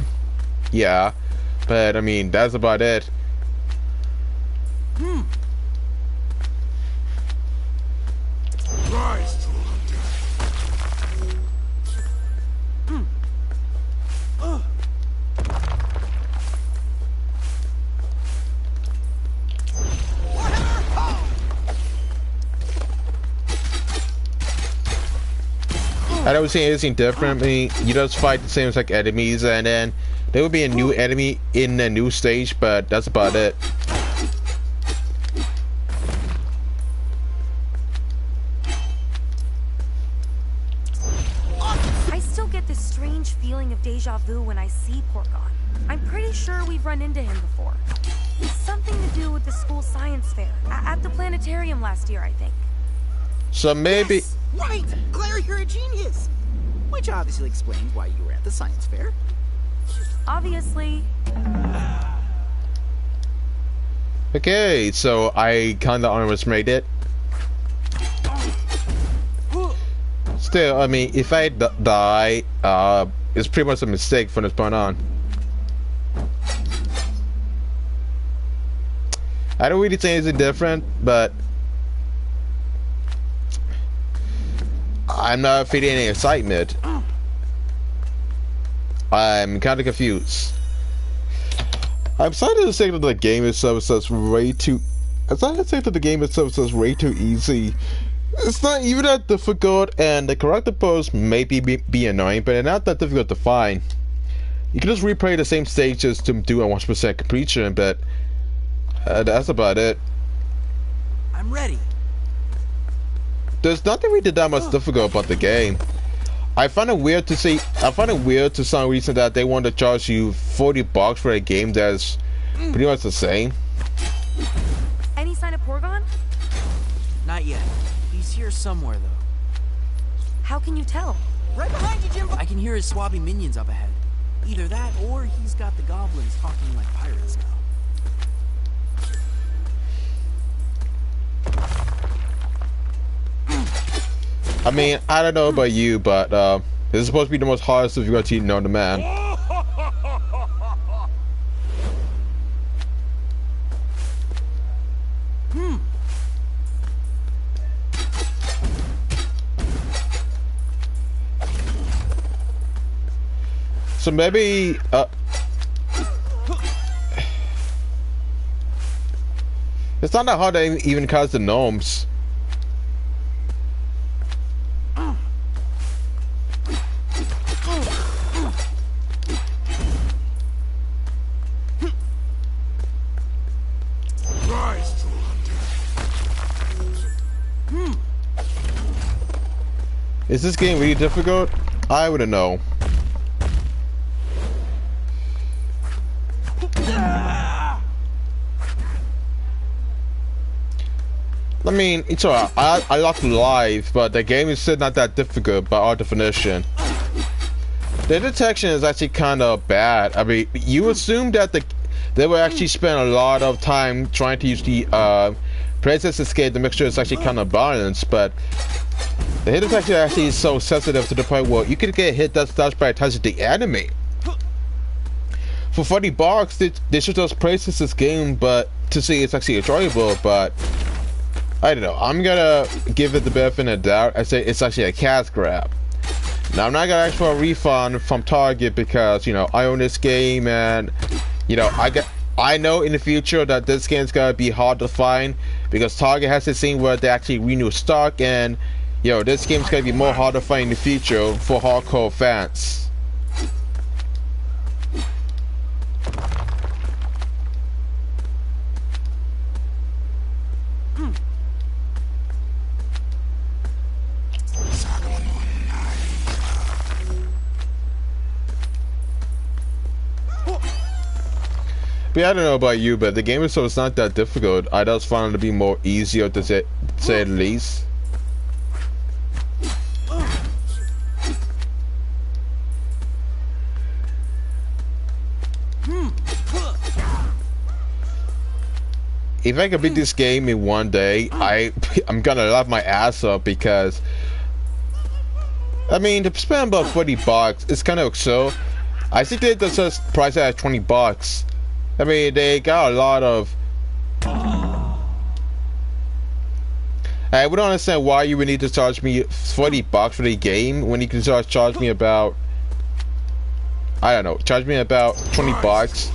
yeah, but I mean that's about it. Rise, TrollHunter. I don't see anything different. I mean, you just fight the same as like enemies, and then there will be a new enemy in a new stage, but that's about it. I still get this strange feeling of deja vu when I see Porgon. I'm pretty sure we've run into him before. Something to do with the school science fair at the planetarium last year, I think. So maybe. Yes, right! Claire, you're a genius! Which obviously explains why you were at the science fair. Obviously. Okay, so I kinda underestimated it. Still, I mean, if I die, it's pretty much a mistake from this point on. I don't really think anything different, but I'm not feeling any excitement. I'm kind of confused. I'm starting to say that the game itself is way too. I'm starting to say that the game itself is way too easy. It's not even that difficult, and the character pose may be annoying, but they're not that difficult to find. You can just replay the same stages to do a 100% completion, but that's about it. I'm ready. There's nothing really that much difficult about the game. I find it weird to some reason that they want to charge you $40 for a game that's pretty much the same. Any sign of Porgon? Not yet. He's here somewhere, though. How can you tell? Right behind you, Jimbo! I can hear his swabby minions up ahead. Either that, or he's got the goblins talking like pirates now. I mean, I don't know about you, but this is supposed to be the most hardest difficulty known to man. So maybe it's not that hard to even cast the gnomes. Rise, TrollHunter. Is this game really difficult? I wouldn't know. I mean, it's alright. I locked live, but the game is still not that difficult by our definition. The detection is actually kind of bad. I mean, you assume that they will actually spend a lot of time trying to use the process escape to make sure it's actually kind of balanced, but the hit detection actually is so sensitive to the point where you could get hit that's by touching the enemy. For $40, they should just process this game, but to see it's actually enjoyable, but I don't know. I'm gonna give it the benefit of the doubt. I say it's actually a cash grab. Now I'm not gonna ask for a refund from Target because, you know, I own this game and, you know, I know in the future that this game's gonna be hard to find because Target has this thing where they actually renew stock, and, you know, this game's gonna be more hard to find in the future for hardcore fans. But yeah, I don't know about you, but the game itself is not that difficult. I just found it to be more easier to say the least. If I could beat this game in one day, I'm gonna laugh my ass off because, I mean, to spend about $40, it's kind of so. I think they just price it at $20. I mean, they got a lot of. I would understand why you would need to charge me $40 for the game when you can just charge me about, I don't know, charge me about $20.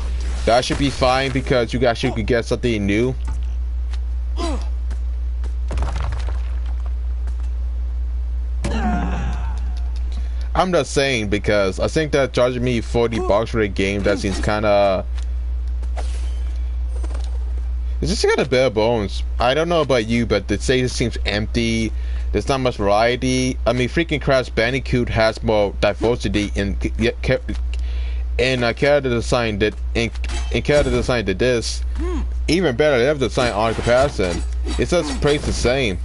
That should be fine because you actually could get something new. I'm just saying because I think that charging me $40 for a game, that seems kind of. It's just kind of bare bones. I don't know about you, but the stage seems empty. There's not much variety. I mean, freaking Crash Bandicoot has more diversity in character design that in character design to this. Even better level design on comparison. It's just pretty the same.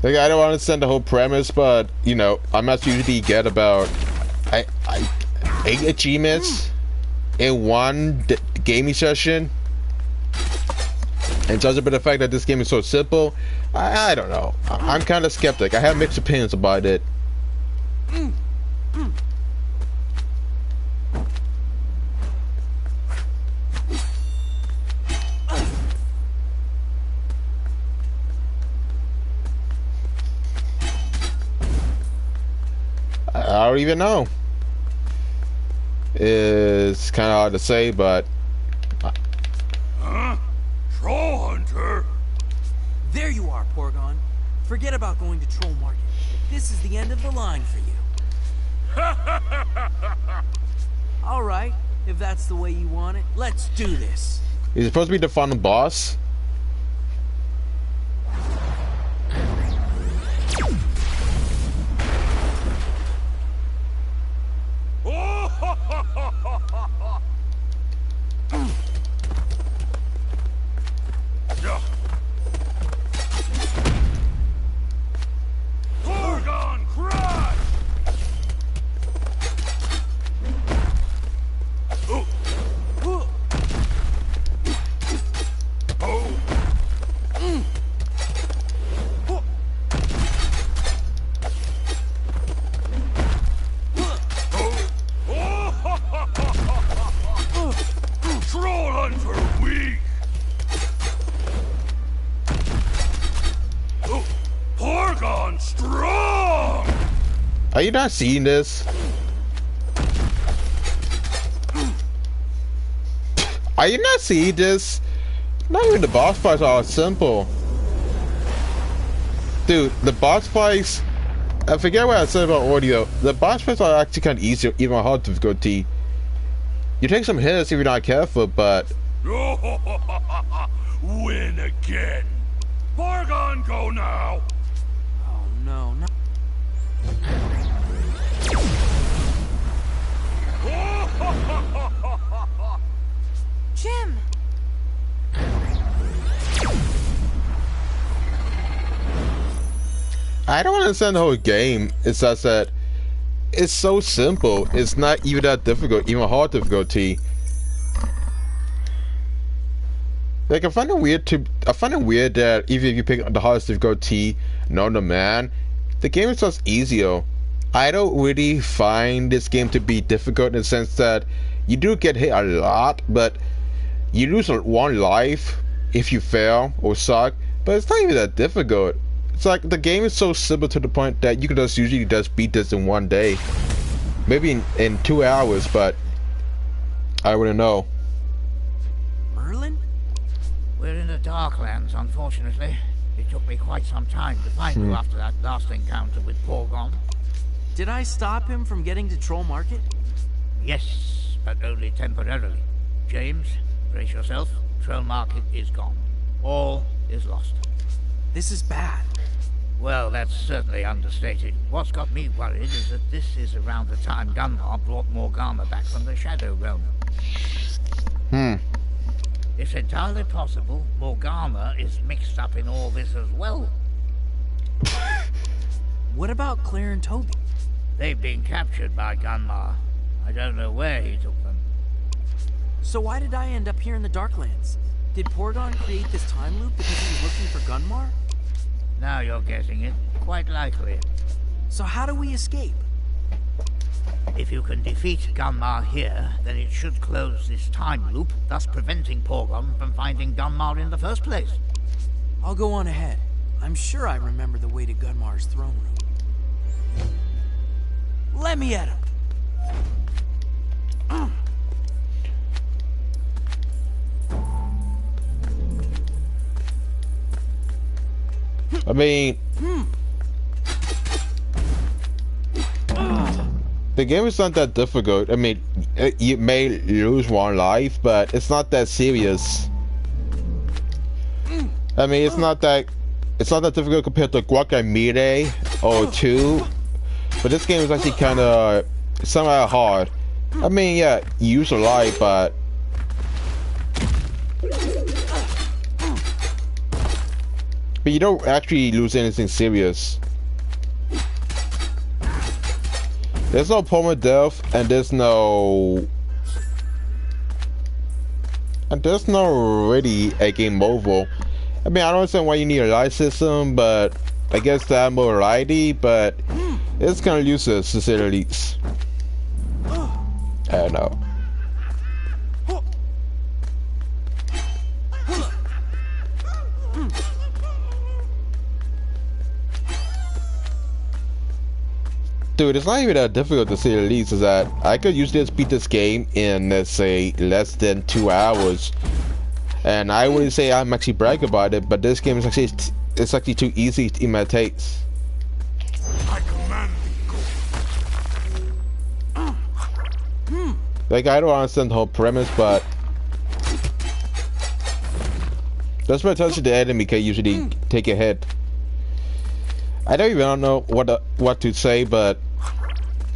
Like, I don't understand the whole premise, but, you know, I must usually get about 8 achievements in one gaming session. And judging by the fact that this game is so simple, I don't know. I'm kind of skeptic. I have mixed opinions about it. I don't even know. It's kind of hard to say, but. Huh? Troll Hunter? There you are, Porgon. Forget about going to Troll Market. This is the end of the line for you. Alright, if that's the way you want it, let's do this. Is it supposed to be the final boss? Porgon crash! Troll Hunter weak! Porgon strong! Are you not seeing this? Are you not seeing this? Not even the boss fights are simple. Dude, the boss fights, I forget what I said about audio. The boss fights are actually kind of easier, even hard difficulty. You take some hits if you're not careful, but. Win again. Porgon, go now. Oh no, no. Jim! I don't understand the whole game. It's just that it's so simple. It's not even that difficult, even hard difficulty. Like, I find it weird that even if you pick the hardest difficulty known to man, the game is just easier. I don't really find this game to be difficult in the sense that you do get hit a lot, but you lose one life if you fail or suck, but it's not even that difficult. It's like the game is so simple to the point that you could just usually just beat this in one day. Maybe in 2 hours, but I wouldn't know. Merlin? We're in the Darklands, unfortunately. It took me quite some time to find you after that last encounter with Porgon. Did I stop him from getting to Troll Market? Yes, but only temporarily. James, brace yourself. Troll Market is gone. All is lost. This is bad. Well, that's certainly understated. What's got me worried is that this is around the time Gunmar brought Morgana back from the Shadow Realm. It's entirely possible Morgana is mixed up in all this as well. What about Claire and Toby? They've been captured by Gunmar. I don't know where he took them. So why did I end up here in the Darklands? Did Porgon create this time loop because he was looking for Gunmar? Now you're guessing it. Quite likely. So how do we escape? If you can defeat Gunmar here, then it should close this time loop, thus preventing Porgon from finding Gunmar in the first place. I'll go on ahead. I'm sure I remember the way to Gunmar's throne room. Let me at him. I mean, the game is not that difficult. I mean, you may lose one life, but it's not that serious. I mean, it's not that difficult compared to Guacamole or 2. But this game is actually kind of somehow hard. I mean, yeah, you use a life, but you don't actually lose anything serious. There's no permanent death, and there's no really a game over. I mean, I don't understand why you need a life system, but I guess to add more variety, but it's kind of useless to say the least. I don't know. Dude, it's not even that difficult to say the least. Is that I could usually just beat this game in, let's say, less than 2 hours, and I wouldn't say I'm actually bragging about it, but this game is actually too easy in my taste. I command thee, go. Like, I don't understand the whole premise, but that's why attention to the enemy can usually take a hit. I don't even know what to say, but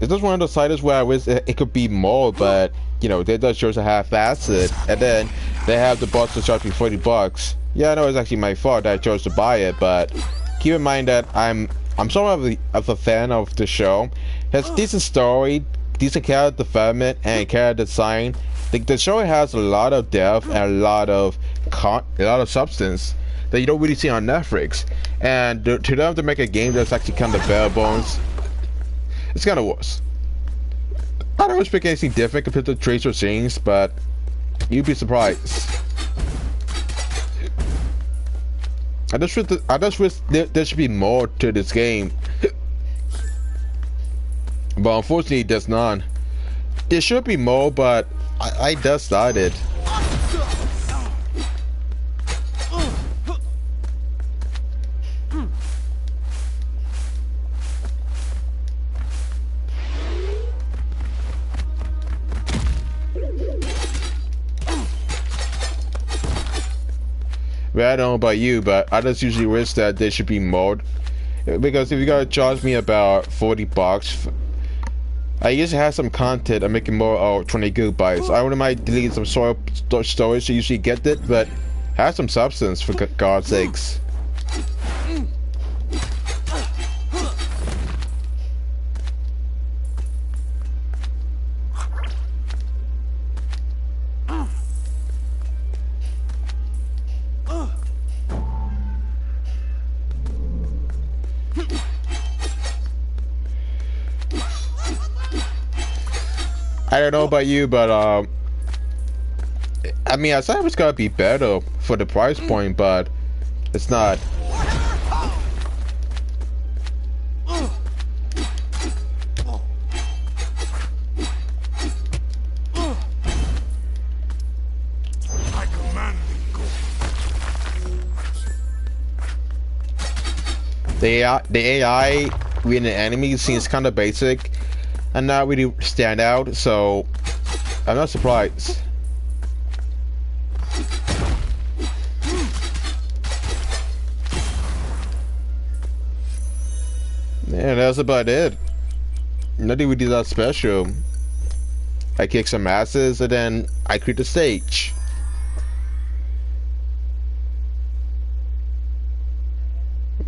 it's just one of those titles where I wish it could be more, but you know, they just shows a half-assed, and then they have the box to charge me $40. Yeah, I know it's actually my fault that I chose to buy it, but keep in mind that I'm somewhat of a fan of the show. It has decent story, decent character development, and character design. The show has a lot of depth and a lot of substance that you don't really see on Netflix. And to them to make a game that's actually kind of bare bones, it's kind of worse. I don't expect anything different compared to Tracer Things, but you'd be surprised. I just wish there should be more to this game, but unfortunately there's none. There should be more, but I just started. Well, I don't know about you, but I just usually wish that there should be more. Because if you gotta charge me about $40, I usually have some content. I'm making more 20 gigabytes. I wouldn't mind deleting some storage to usually get it, but have some substance for God's sakes. I don't know about you, but I mean, I thought it was gonna be better for the price point, but it's not. I command thee, go. The AI reading the enemy seems kind of basic and not really stand out, so I'm not surprised. Yeah, that's about it. Nothing really that special. I kick some asses and then I clear the stage.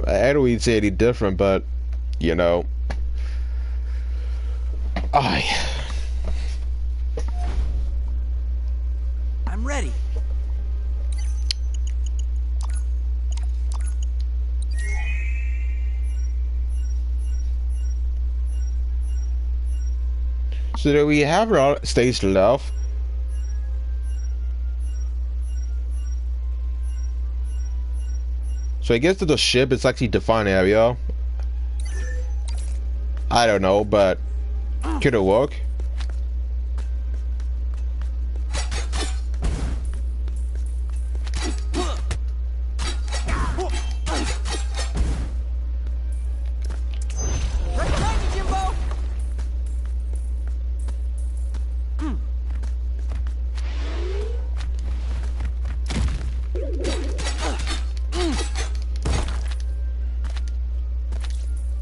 I don't really say any different, but you know, I'm ready. So do we have our stage left? So I guess that the ship is actually defined area. I don't know, but could it work? Right behind you, Jimbo!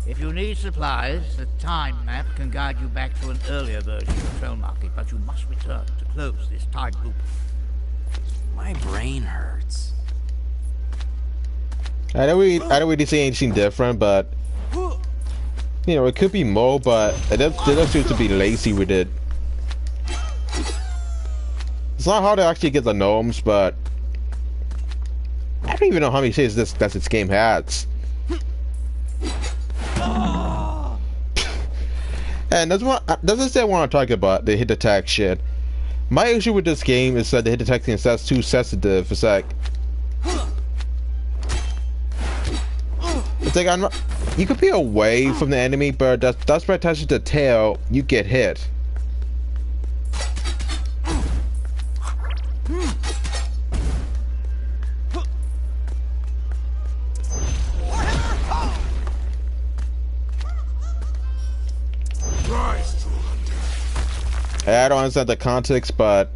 If you need supplies, the time map can guide you back to an earlier version of Troll Market, but you must return to close this time loop. My brain hurts. I don't really see anything different, but you know, it could be more, but they don't seem to be lazy with it. It's not hard to actually get the gnomes, but I don't even know how many saves this game has. And that's what I want to talk about, the hit attack shit. My issue with this game is that the hit attack is too sensitive. It's like you could be away from the enemy, but that's by touching the tail, you get hit. Rise, TrollHunter. I don't understand the context, but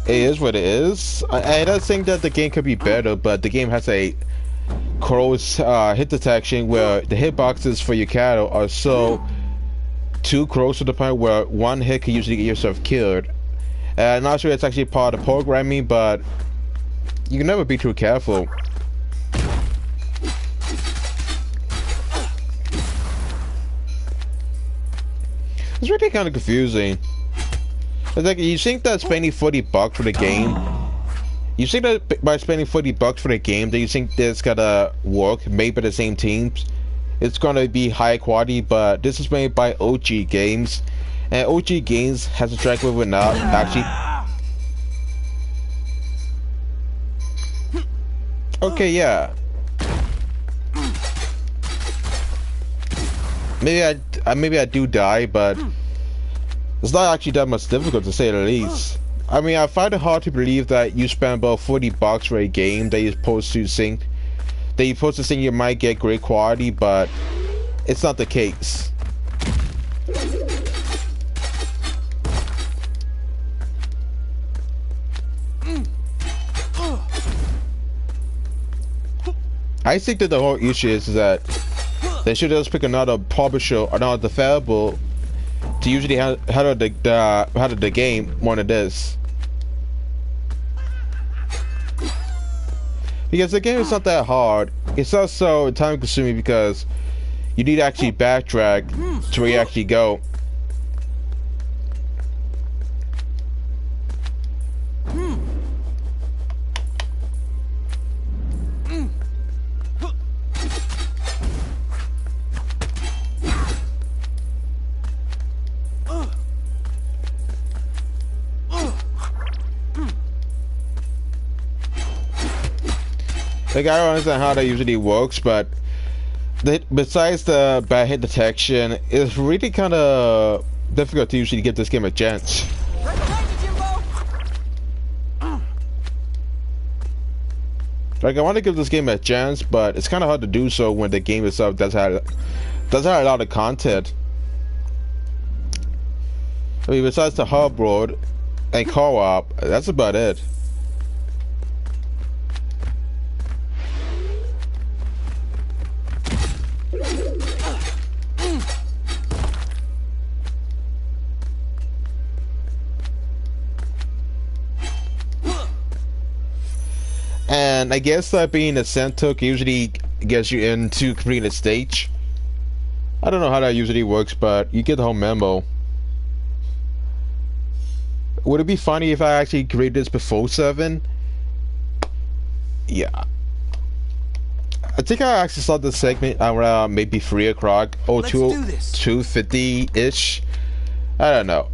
it is what it is. I don't think that the game could be better, but the game has a close hit detection where the hitboxes for your cattle are so too close to the point where one hit can usually get yourself killed. I'm not sure it's actually part of programming, but you can never be too careful. It's really kind of confusing. It's like, you think that spending $40 for the game, you think that by spending $40 for the game, that you think this gotta work, made by the same teams, it's gonna be high quality, but this is made by OG Games, and OG Games has a track record now, actually. Okay, yeah. Maybe I do die, but it's not actually that much difficult, to say the least. I mean, I find it hard to believe that you spend about $40 for a game that you're supposed to think you might get great quality, but it's not the case. I think that the whole issue is that they should just pick another publisher or another developer to usually handle the game more than this. Because the game is not that hard. It's also time consuming because you need to actually backtrack to where you actually go. Like, I don't understand how that usually works, but besides the bad hit detection, it's really kind of difficult to usually give this game a chance. Right behind you, Jimbo! Like, I want to give this game a chance, but it's kind of hard to do so when the game itself does have a lot of content. I mean, besides the hub world and co-op, that's about it. And I guess that being a Sentook usually gets you into completing a stage. I don't know how that usually works, but you get the whole memo. Would it be funny if I actually created this before 7? Yeah. I think I actually saw this segment around maybe 3 o'clock or 2:50-ish. I don't know.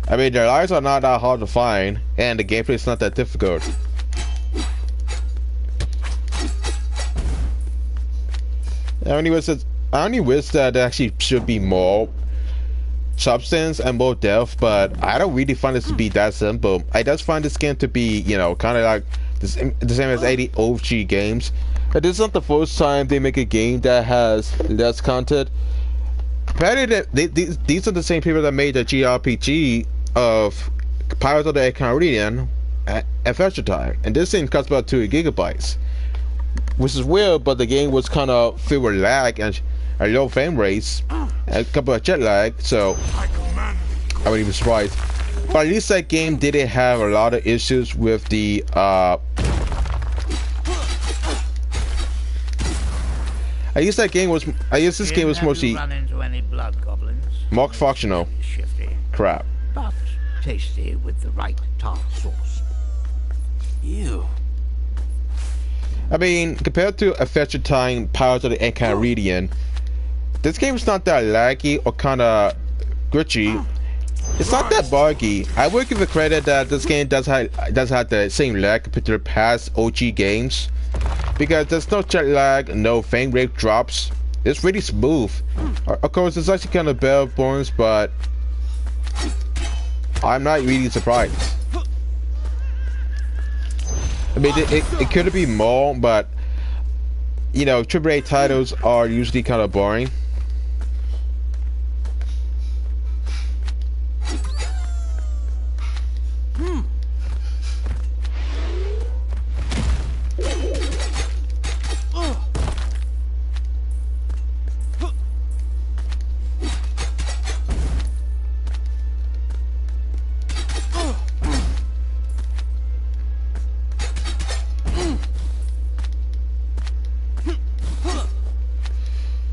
I mean, their lives are not that hard to find, and the gameplay is not that difficult. I only wish that there actually should be more substance and more depth, but I don't really find this to be that simple. I just find this game to be, you know, kind of like the same as 80 OG games. But this is not the first time they make a game that has less content. Apparently, these are the same people that made the JRPG of Pirates of the Caribbean at Adventure Time, and this thing costs about 2 gigabytes, which is weird. But the game was kind of filled with lag and low frame rates, and a couple of jet lag, so I wouldn't even surprised. But at least that game didn't have a lot of issues with the at least this game was mostly run into any blood goblins. more functional. Shifty, Crap. but tasty with the right tart sauce. Ew. I mean, compared to Adventure Time, Pirates of the Caribbean, this game is not that laggy or kind of glitchy. It's not that buggy. I would give it credit that this game does have the same lag compared to the past OG games, because there's no jet lag, no frame rate drops. It's really smooth. Of course, it's actually kind of bare bones, but I'm not really surprised. I mean, it could be more, but you know, AAA titles are usually kind of boring.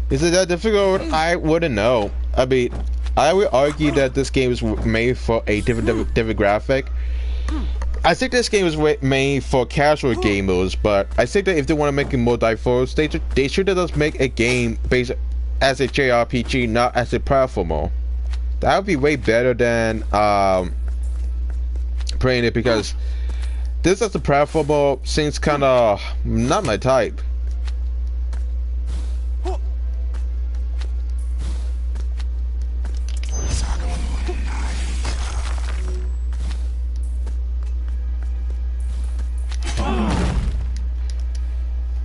Is it that difficult? I wouldn't know. I mean, I would argue that this game is made for a different demographic. I think this game is made for casual gamers, but I think that if they want to make it more diverse, they should just make a game based as a JRPG, not as a platformer. That would be way better than playing it, because this as a platformer seems kind of not my type.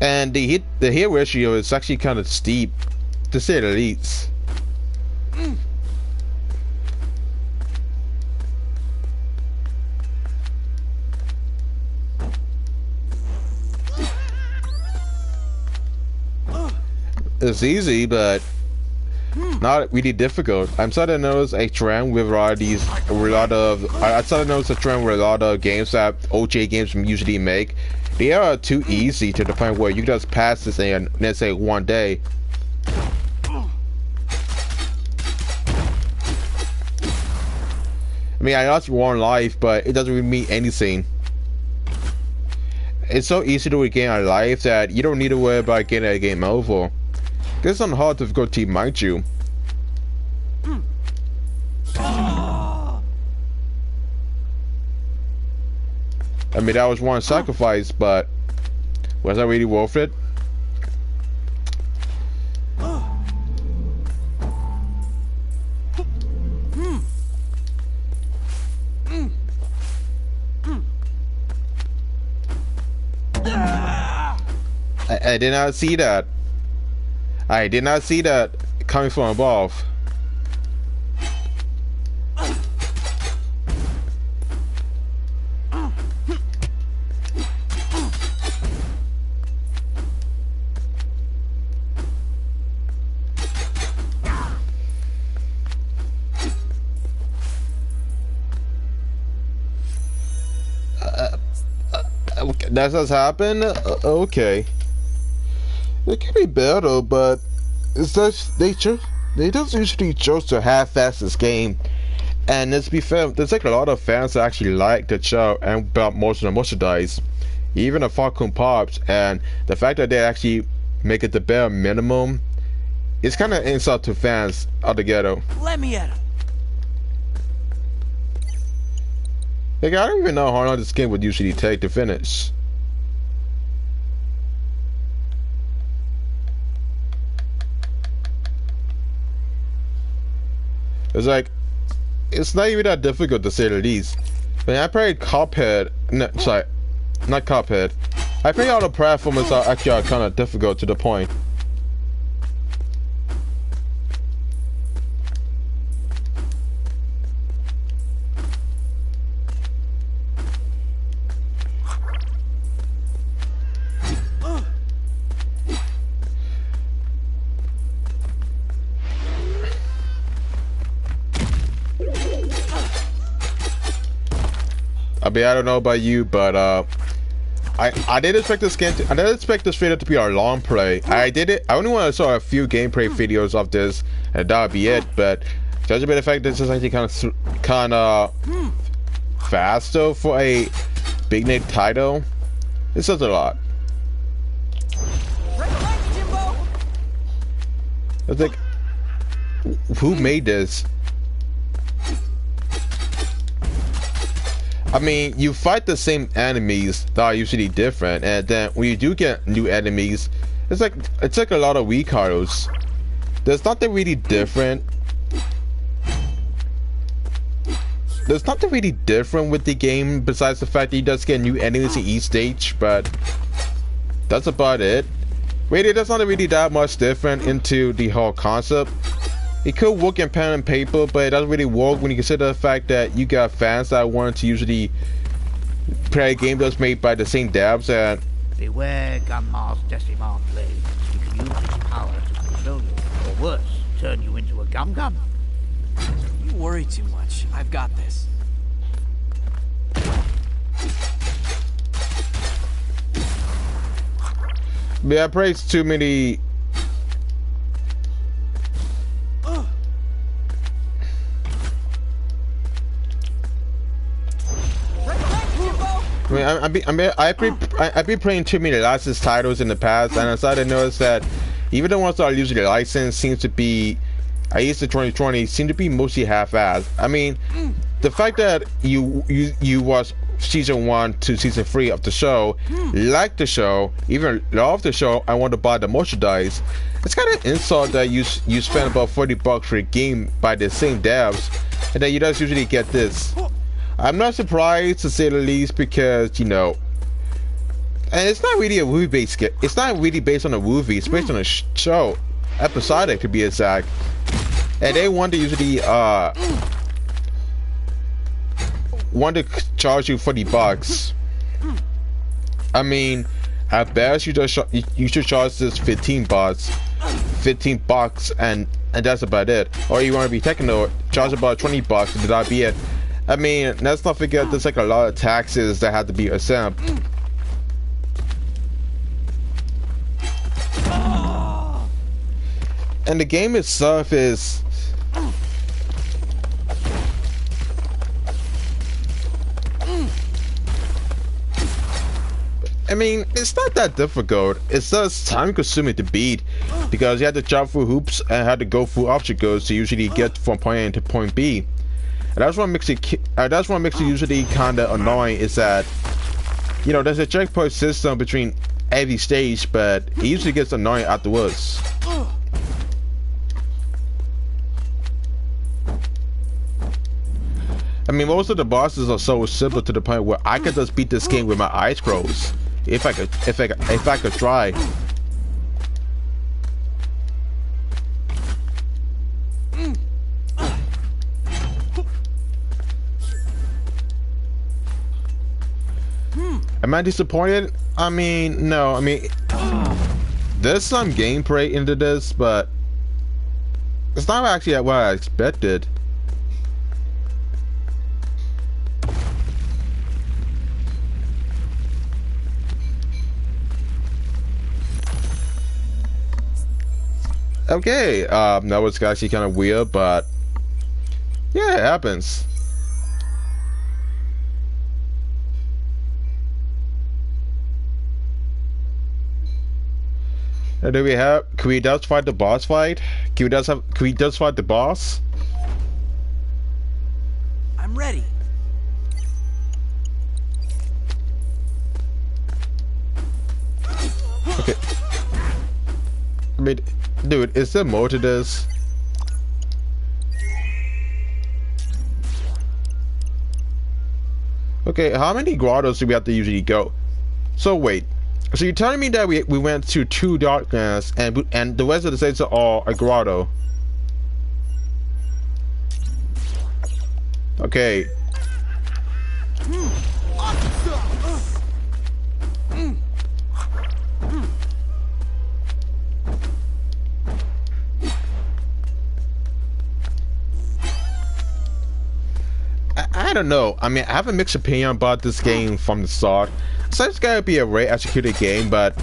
And the hit ratio is actually kind of steep, to say the least. It's easy, but not really difficult. I'm starting to notice a trend with I started to notice a trend with a lot of games that OJ games usually make. They are too easy to the point where you can just pass this in, let's say, one day. I mean, I lost one life, but it doesn't really mean anything. It's so easy to regain a life that you don't need to worry about getting a game over. This is on hard difficulty, mind you. I mean, that was one sacrifice, but was that really worth it? I did not see that. I did not see that coming from above. That has happened? Okay. It can be better, but it's just they just usually chose to half-ass this game. And let's be fair, there's like a lot of fans that actually like the show and bought most of the merchandise, even the Falcon Pops. And the fact that they actually make it the bare minimum, it's kind of insult to fans altogether. Let me at him. Like, I don't even know how long this game would usually take to finish. It's like, it's not even that difficult to say the least. When I played Cuphead, no, sorry, not Cuphead. I played all the platformers are actually kind of difficult to the point. I mean, I don't know about you, but I didn't expect this game I didn't expect this video to be a long play. I only want to saw a few gameplay videos of this, and that would be it. But judging by the fact this is actually kind of faster for a big name title, it says a lot. I think, who made this? I mean, you fight the same enemies that are usually different, and then when you do get new enemies, it's like a lot of weak cards. There's nothing really different. There's nothing really different with the game besides the fact that you just get new enemies in each stage, but that's about it. Really, there's not really that much different into the whole concept. It could work in pen and paper, but it doesn't really work when you consider the fact that you got fans that want to usually play a game that's made by the same devs. And beware Gunmar's Decimar blade. You can use its power to control you, or worse, turn you into a gum-gum. You worry too much. I've got this. yeah, I played too many. I mean, I've been playing too many licensed titles in the past, and I started to notice that even the ones that are usually licensed seems to be, at least in 2020, seem to be mostly half-assed. I mean, the fact that you watch season 1 to season 3 of the show, like the show, even love the show, I want to buy the merchandise. It's kind of insult that you spend about $40 for a game by the same devs, and then you just usually get this. I'm not surprised, to say the least, because, you know, and it's not really a movie-based game. It's not really based on a movie. It's based on a show, episodic to be exact. And they want to usually want to charge you $40. I mean, at best you should charge this $15, and that's about it. Or you want to be technical, charge about $20, and that'll be it. I mean, let's not forget there's like a lot of taxes that have to be exempt. And the game itself is... I mean, it's not that difficult. It's just time-consuming to beat, because you have to jump through hoops and have to go through obstacles to usually get from point A to point B. And that's what makes it usually kind of annoying, is that You know, there's a checkpoint system between every stage, but it usually gets annoying afterwards. I mean, most of the bosses are so simple to the point where I could just beat this game with my eyes closed, if I could try. Am I disappointed? I mean, no. I mean, there's some gameplay into this, but it's not actually what I expected. Okay, that was actually kind of weird, but yeah, it happens. Do we have? Can we just fight the boss fight? Can we just fight the boss? I'm ready. Okay. I mean, dude, is there more to this? Okay, how many grottos do we have to usually go? So wait. So you're telling me that we went to 2 darkness and the rest of the states are all a grotto? Okay. I don't know. I mean, I have a mixed opinion about this game from the start. So it's gotta be a very executed game, but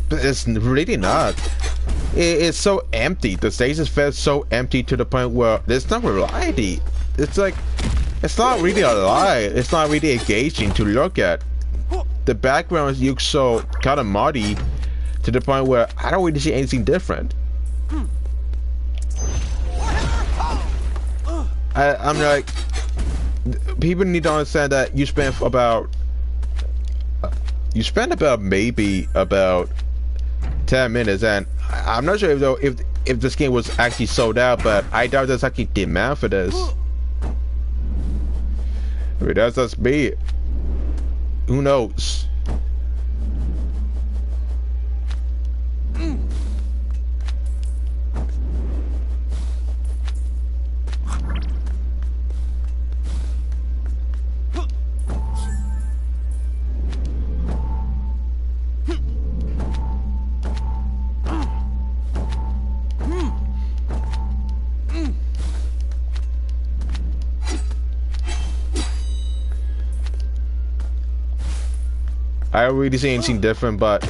it's really not. It's so empty. The stages feel so empty to the point where there's no variety. It's like, it's not really alive. It's not really engaging to look at. The background looks so kind of muddy to the point where I don't really see anything different. I'm like, people need to understand that you spend about maybe about 10 minutes, and I'm not sure if this game was actually sold out, but I doubt there's actually demand for this. I mean, that's just me. Who knows? I don't really see anything different, but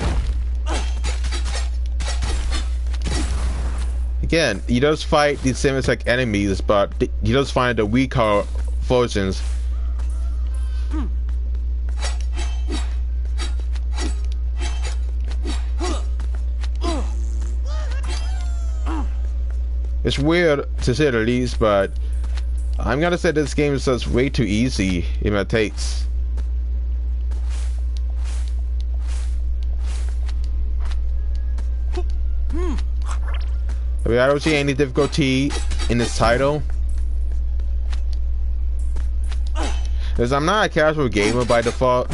again, you just fight these same like enemies, but you just find the weaker versions. It's weird to say the least, but I'm gonna say this game is just way too easy in my takes. I mean, I don't see any difficulty in this title, because I'm not a casual gamer by default.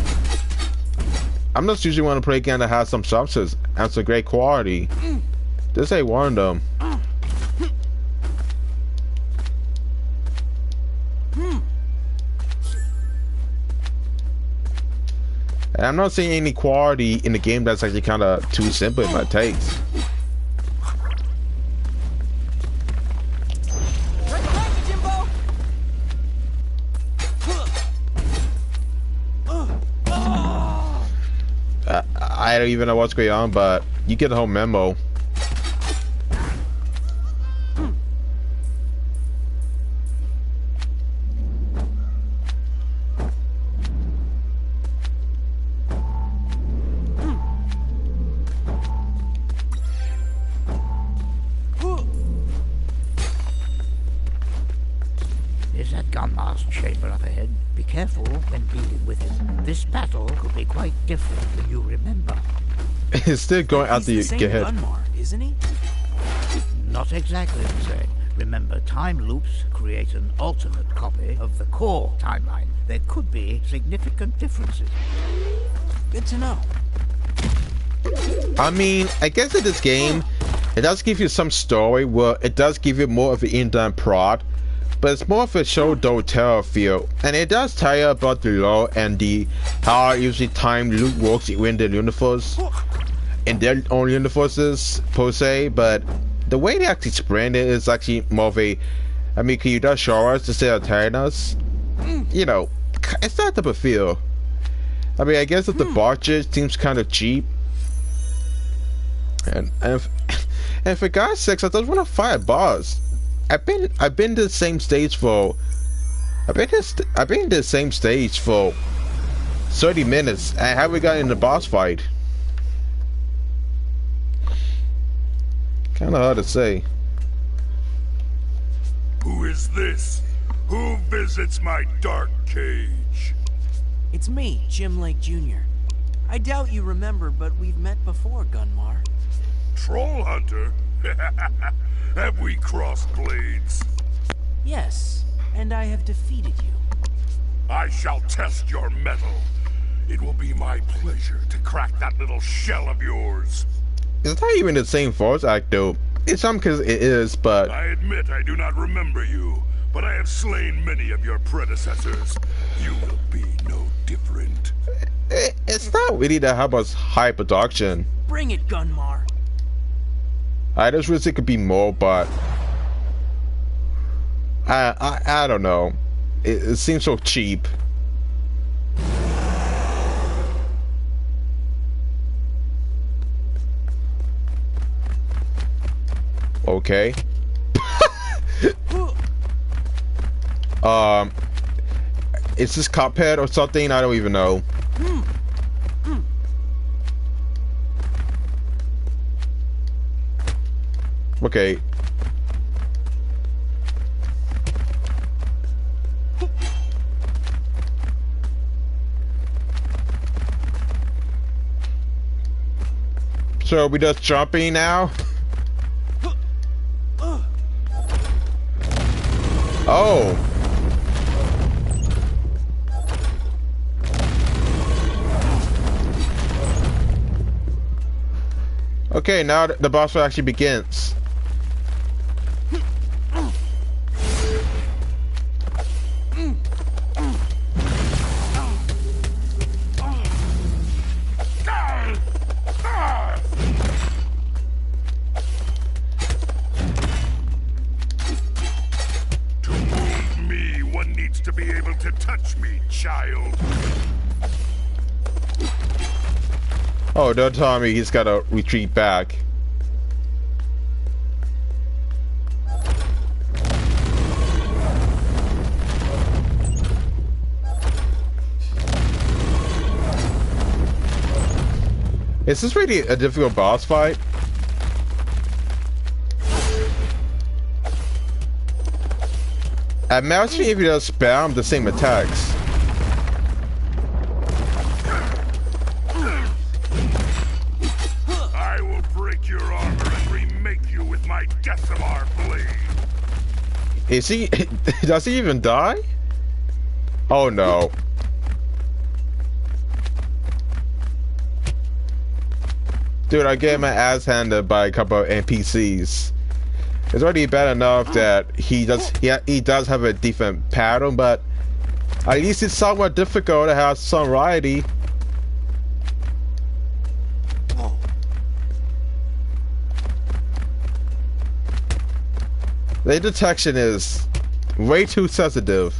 I'm just usually want to play a game that has some substance and some great quality. This ain't one of them. And I'm not seeing any quality in the game that's actually kind of too simple in my taste. I don't even know what's going on, but you get the whole memo. Is that gunmask chain chamber up ahead. Be careful when dealing with it. This battle could be quite different than you remember. It's still going out the He's the same ahead. Gunmar, isn't he? Not exactly the same. Remember, time loops create an alternate copy of the core timeline. There could be significant differences. Good to know. I mean, I guess in this game, it does give you some story where it does give you more of an in-depth plot, but it's more of a show don't tell feel, and it does tell you about the lore and the how usually time loop works within the universe, in their own universes per se. But the way they actually explain it is actually more of a, I mean, can you just show us instead of telling us? You know, it's that type of feel. I mean, I guess that the budget seems kind of cheap. And for God's sakes, I just want to fight a boss. I've been to the same stage for 30 minutes and I haven't gotten in the boss fight. Kinda hard to say. Who is this? Who visits my dark cage? It's me, Jim Lake Jr. I doubt you remember, but we've met before, Gunmar. TrollHunter? Have we crossed blades? Yes, and I have defeated you. I shall test your mettle. It will be my pleasure to crack that little shell of yours. It's not even the same voice actor. In some cases it is, but I admit I do not remember you, but I have slain many of your predecessors. You will be no different. it's not really that how much high production. Bring it, Gunmar. I just wish it could be more, but I don't know. It seems so cheap. Okay. Is this Cuphead or something? I don't even know. Okay. So we just jumping now? Oh. Okay, now the boss fight actually begins. To be able to touch me, child. Oh, don't tell me he's gotta retreat back. Is this really a difficult boss fight? Imagine if you just spam the same attacks. I will break your armor and remake you with my Decimar blade. Is he? Does he even die? Oh no. Dude, I get my ass handed by a couple of NPCs. It's already bad enough that he does have a different pattern, but at least it's somewhat difficult to have some variety. The detection is way too sensitive.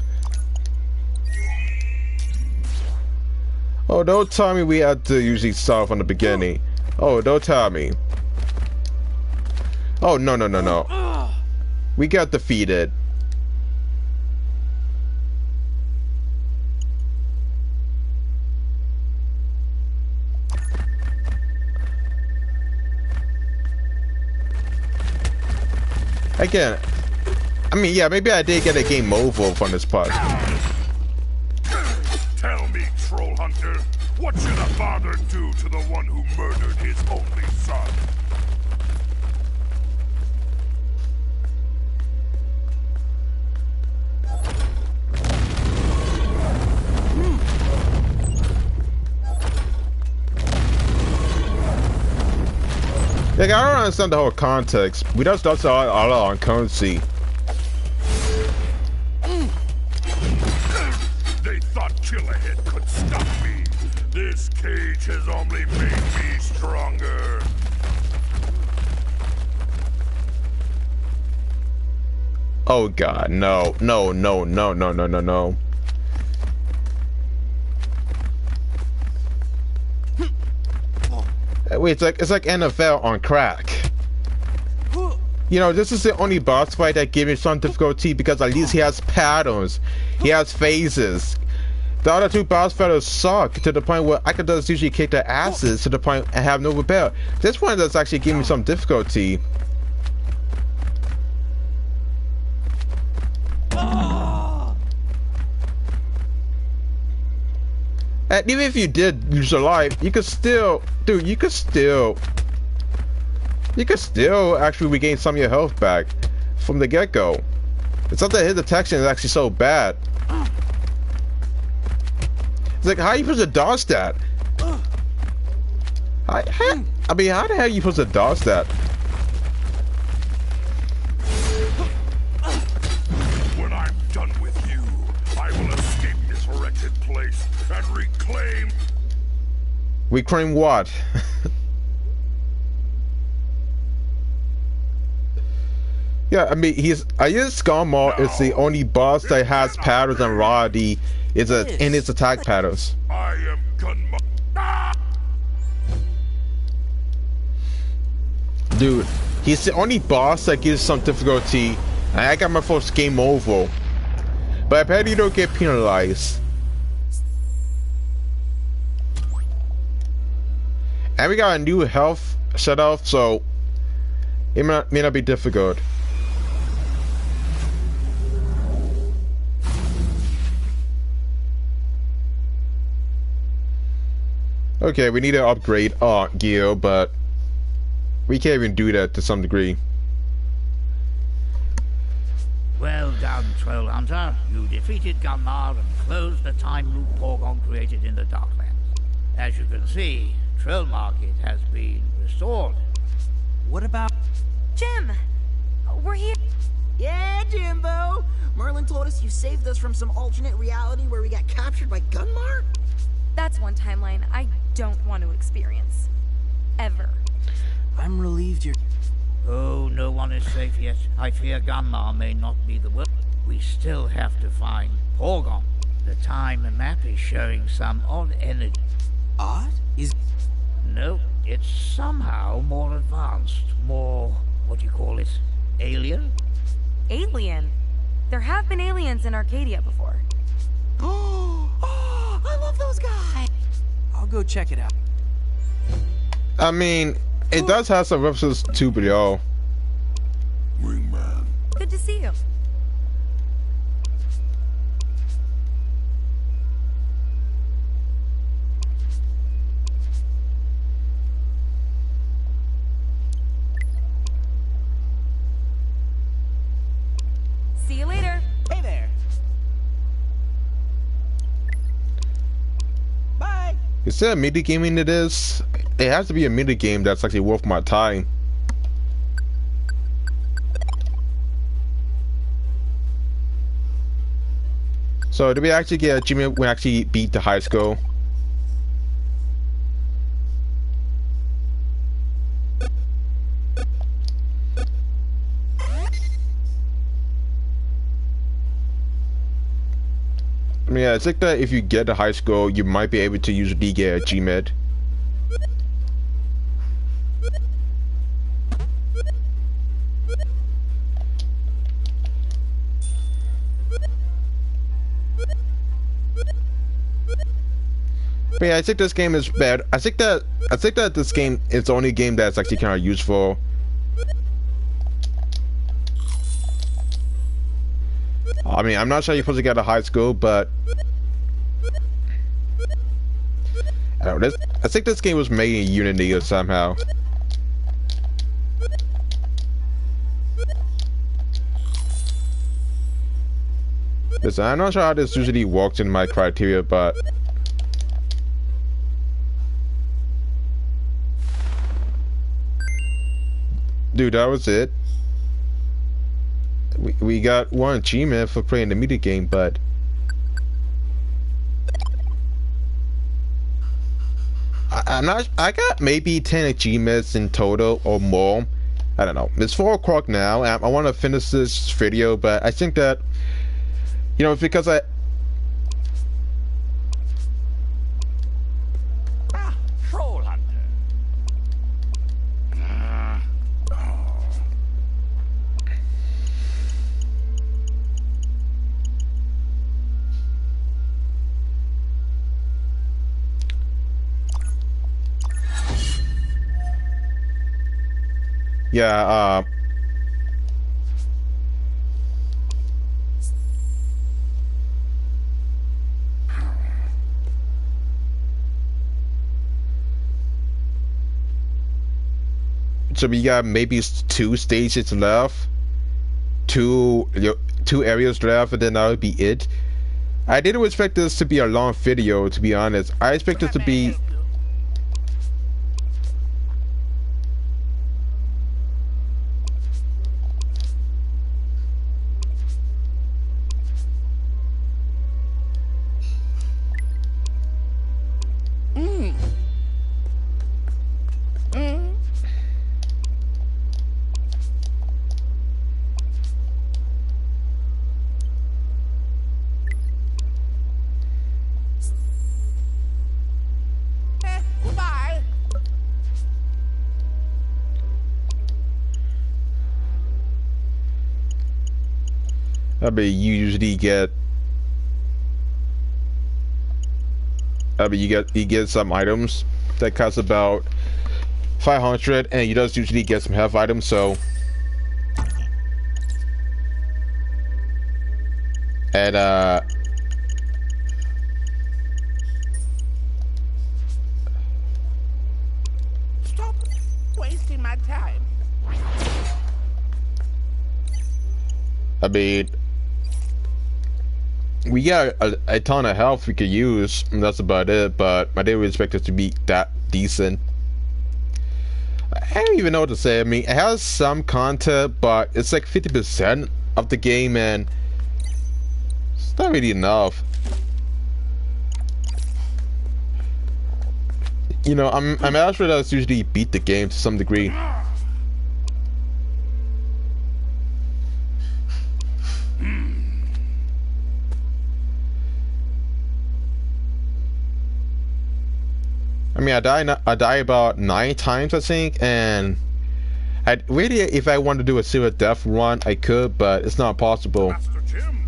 Oh, don't tell me we had to usually start from the beginning. Oh, don't tell me. Oh, no, no, no, no. We got defeated. Again, I mean, yeah, maybe I did get a game over from this part. troll hunter. What should a father do to the one who murdered his only son? Like, I don't understand the whole context. We just lost all on currency. They thought Chillerhead could stop me. This cage has only made me stronger. Oh God, no, no, no, no, no, no, no, no. Wait, it's like NFL on crack. You know, this is the only boss fight that gave me some difficulty because at least he has patterns, he has phases. The other two boss fighters suck to the point where I could just usually kick their asses to the point and have no repair. This one does actually give me some difficulty. And even if you did lose your life, you could still, dude, you could still actually regain some of your health back from the get-go. It's not that his detection is actually so bad. It's like, how are you supposed to dodge that? I mean, how the hell are you supposed to dodge that? When I'm done with you, I will escape this wretched place and reclaim... Reclaim what? Yeah, I mean, I guess Skarmar is the only boss that has patterns and variety in its attack patterns. I am Gunma. Dude, he's the only boss that gives some difficulty, and I got my first game over. But apparently you don't get penalized. And we got a new health set off, so it may not be difficult. Okay, we need to upgrade our gear, but we can't even do that to some degree. Well done, Troll Hunter. You defeated Gunmar and closed the time loop Porgon created in the Darklands. As you can see, Troll Market has been restored. What about... Jim! We're here. Yeah, Jimbo! Merlin told us you saved us from some alternate reality where we got captured by Gunmar? That's one timeline I don't want to experience. Ever. I'm relieved you're... Oh, no one is safe yet. I fear Gunmar may not be the worst. We still have to find Porgon. The time map is showing some odd energy. Odd? Is... No, it's somehow more advanced. More, what do you call it? Alien? Alien? There have been aliens in Arcadia before. Oh, I love those guys! I'll go check it out. I mean, it does have some references to Brio. Wingman. Good to see you. See you later. Hey there! Bye! Is there a mini-game into this? It has to be a mini-game that's actually worth my time. So, did we actually get achievement when we actually beat the high school? I mean, yeah, it's like that if you get the high score, you might be able to usually get a G-Med. But yeah, I think this game is bad. I think that this game is the only game that's actually kind of useful. I mean, I'm not sure you're supposed to get a high score, but I don't know. I think this game was made in Unity or somehow. Listen, I'm not sure how this usually works in my criteria, but dude, that was it. We got one achievement for playing the media game, but I'm not. I got maybe 10 achievements in total or more. I don't know. It's 4 o'clock now. I want to finish this video, but I think that, you know, because Troll Hunter. yeah, so we got maybe 2 stages left, two areas left, and then that would be it. I didn't expect this to be a long video, to be honest. I expect this to be. I mean, you usually get. I mean, you get some items that cost about 500, and you just usually get some health items. So, and Stop wasting my time. I mean, we got a ton of health we could use, and that's about it, but I didn't really expect it to be that decent. I don't even know what to say. I mean, it has some content, but it's like 50% of the game, and it's not really enough. You know, I'm actually that's usually beat the game to some degree. I mean, I die about 9 times, I think, and I really, if I want to do a silver death run, I could, but it's not possible. Master Jim.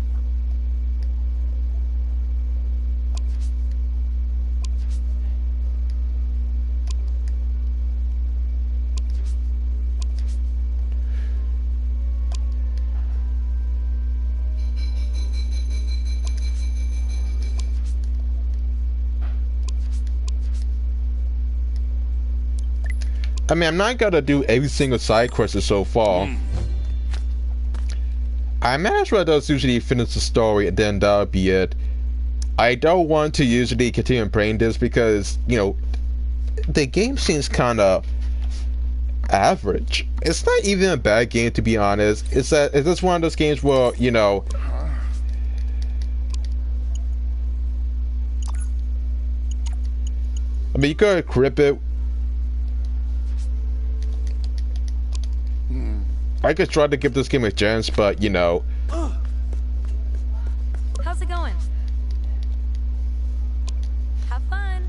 I mean, I'm not gonna do every single side quest so far. I might as well just usually finish the story and then that'll be it. I don't want to usually continue playing this because, you know, the game seems kind of average. It's not even a bad game, to be honest. It's just one of those games where, you know, I mean, you could equip it. I could try to give this game a chance, but you know. How's it going? Have fun.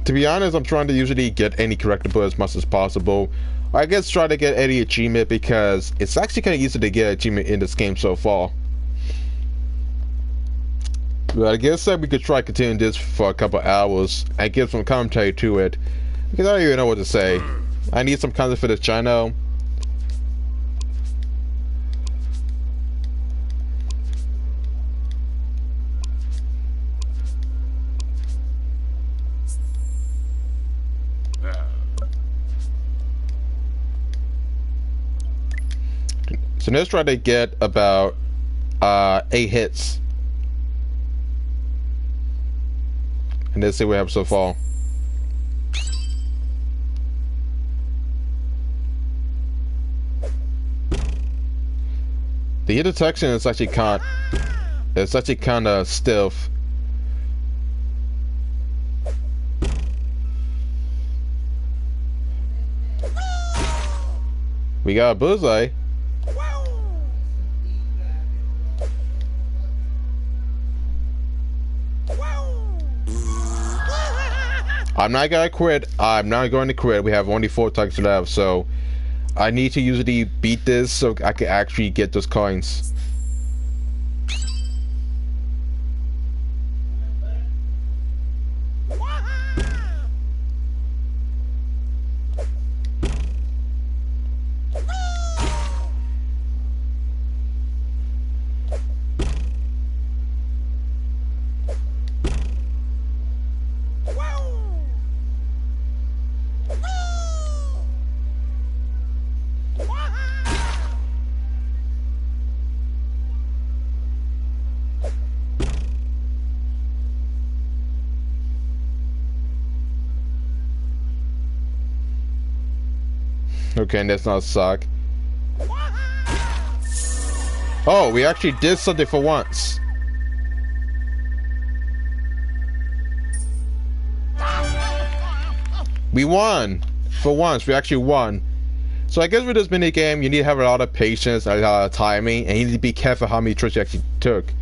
To be honest, I'm trying to usually get any collectible as much as possible. I guess try to get any achievement because it's actually kind of easy to get achievement in this game so far. But I guess that we could try continuing this for a couple hours and give some commentary to it. Because I don't even know what to say. I need some content for this channel. So let's try to get about 8 hits. And let's see what happens so far. The hit detection is actually kind of stiff. We got a bullseye. I'm not gonna quit. I'm not going to quit. We have only 4 targets left, so I need to usually beat this so I can actually get those coins. Okay, and that's not suck. Oh, we actually did something for once. We won! For once, we actually won. So I guess with this mini game, you need to have a lot of patience, a lot of timing, and you need to be careful how many tricks you actually took.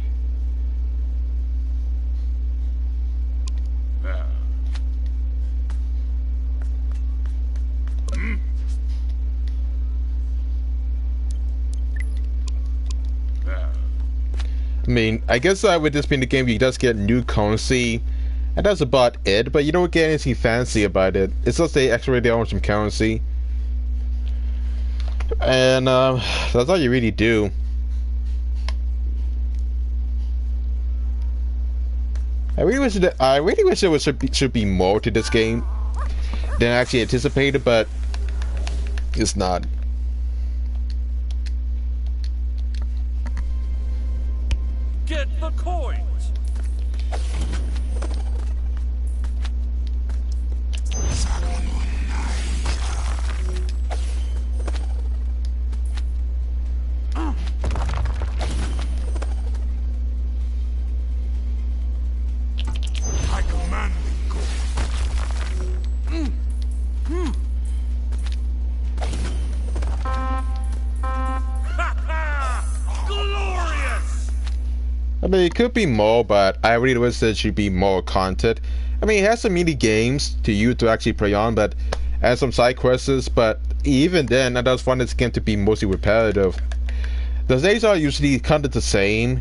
I mean, I guess with this being the game, you just get new currency, and that's about it, but you don't get anything fancy about it. It's just they extra they own some currency. And that's all you really do. I really wish there should be more to this game than I actually anticipated, but it's not. Get the coins! I command thee, go. Glorious! I mean, it could be more, but I really wish there should be more content. I mean, it has some mini games to you to actually play on, but and some side quests. But even then, I just find this game to be mostly repetitive. The days are usually kind of the same.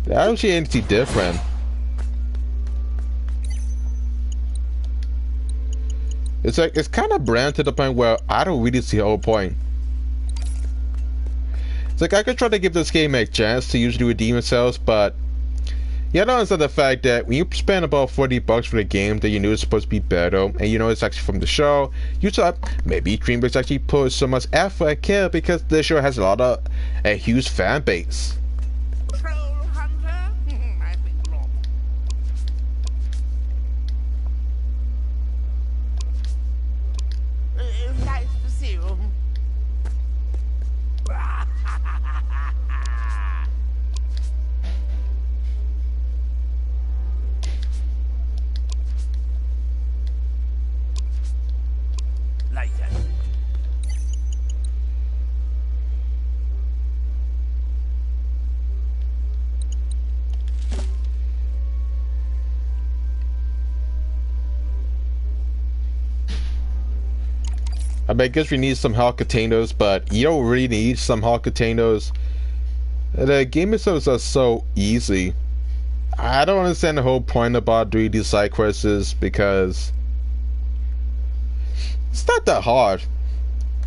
I don't see anything different. It's like it's kind of bland to the point where I don't really see the whole point. It's like I could try to give this game a chance to usually redeem itself, but you don't understand the fact that when you spend about $40 for the game that you know is supposed to be better, and you know it's actually from the show, you thought maybe DreamWorks actually put so much effort and care because the show has a huge fan base. TrollHunter? I've been blocked. Nice to see you. Later. I mean, I guess we need some health containers, but you don't really need some health containers. The game itself is just so easy. I don't understand the whole point about doing these side quests because it's not that hard.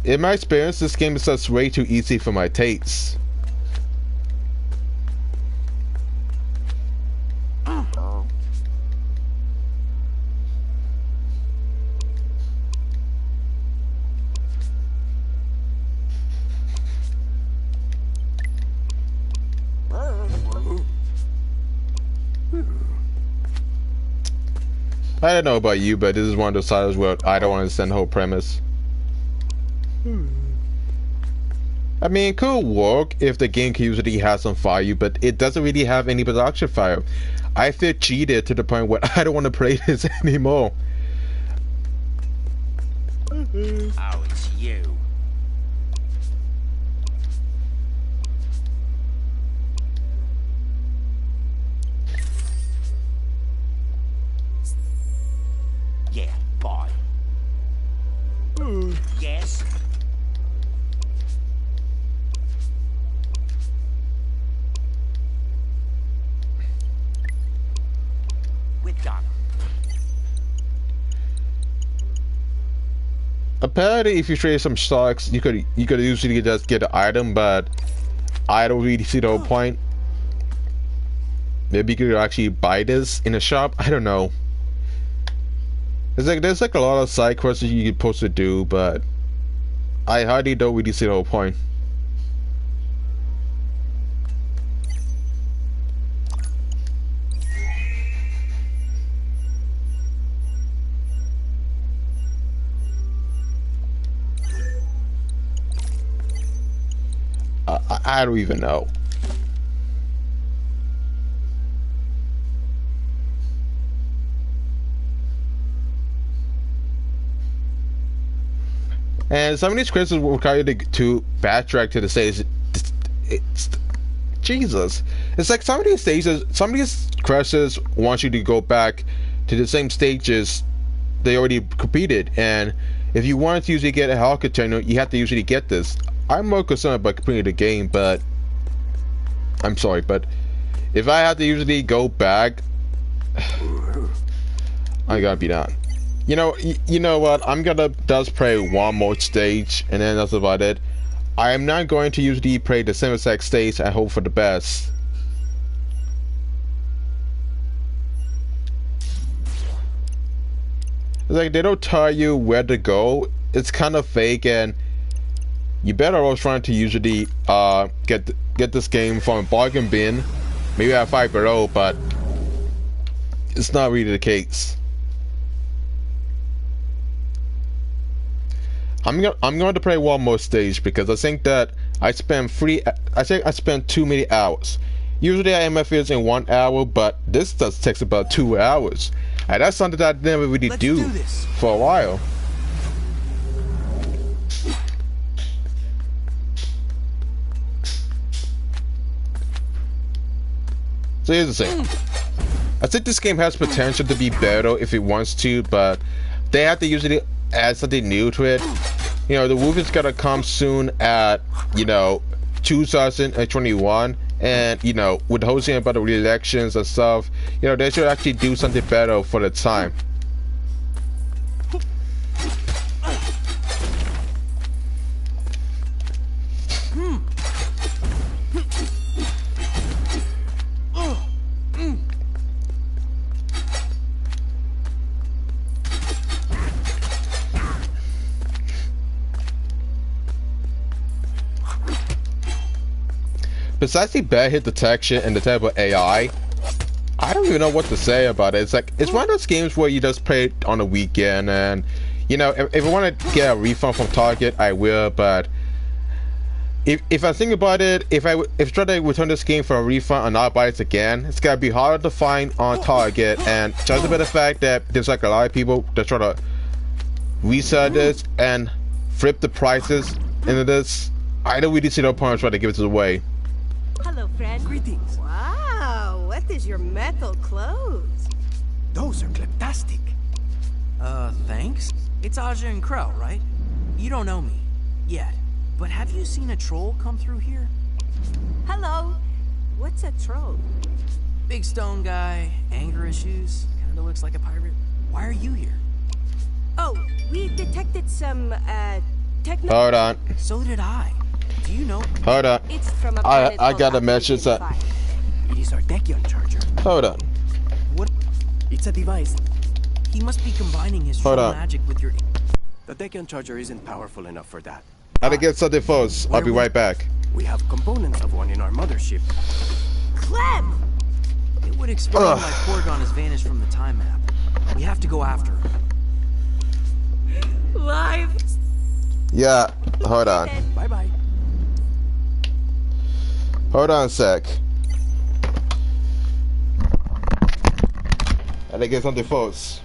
In my experience, this game is just way too easy for my tastes. I don't know about you, but this is one of those titles where I don't understand the whole premise. I mean, it could work if the game usually has some value, but it doesn't really have any production value. I feel cheated to the point where I don't want to play this anymore. Oh, it's you. Yeah, bye. Yes? We're done. Apparently, if you trade some stocks, you could usually just get an item, but I don't really see the whole point. Maybe you could actually buy this in a shop. I don't know. There's like a lot of side quests you're supposed to do, but I hardly don't really see the whole point. I don't even know. And some of these quests will require you to backtrack to the stage. It's Jesus. It's like some of these stages, some of these quests want you to go back to the same stages they already completed. And if you want to usually get a health container, you have to usually get this. I'm more concerned about completing the game, but I'm sorry, but if I have to usually go back, I gotta be done. You know what? I'm gonna just play one more stage, and then that's about it. I am not going to usually play the same exact stage. I hope for the best. It's like they don't tell you where to go. It's kind of fake, and you better always trying to usually get this game from a bargain bin, maybe at $5, but it's not really the case. I'm going to play one more stage because I think that I spent too many hours. Usually I end my videos in 1 hour, but this does takes about 2 hours, and that's something that I never really do for a while. So here's the thing. I think this game has potential to be better if it wants to, but they have to usually add something new to it. You know, the movie's gonna come soon at, 2021, and, with hosting about the elections and stuff, they should actually do something better for the time. Besides the bad hit detection and the terrible AI, I don't even know what to say about it. It's one of those games where you just play it on a weekend, and if I want to get a refund from Target, I will. But if I think about it, if I try to return this game for a refund and not buy it again, it's gonna be harder to find on Target. And just about the fact that there's like a lot of people that try to resell this and flip the prices into this, I don't really see no point in trying to give it away. Hello, friend. Greetings. Wow, what is your metal clothes? Those are kleptastic. Thanks? It's Aja and Krell, right? You don't know me yet, but have you seen a troll come through here? Hello. What's a troll? Big stone guy, anger issues, kinda looks like a pirate. Why are you here? Oh, we detected some, techno- Hold on. So did I. Do you know? Hold on. It's from a I got a message that. It is Arcadia charger. Hold on. What? It's a device. He must be combining his troll magic with your... The Dekion charger isn't powerful enough for that. I gotta get something first. I'll be right back. We have components of one in our mothership. Clem! It would explain why Porygon has vanished from the time map. We have to go after her. Live. Yeah, hold on. Bye-bye. Hold on a sec. I think it's on the phones.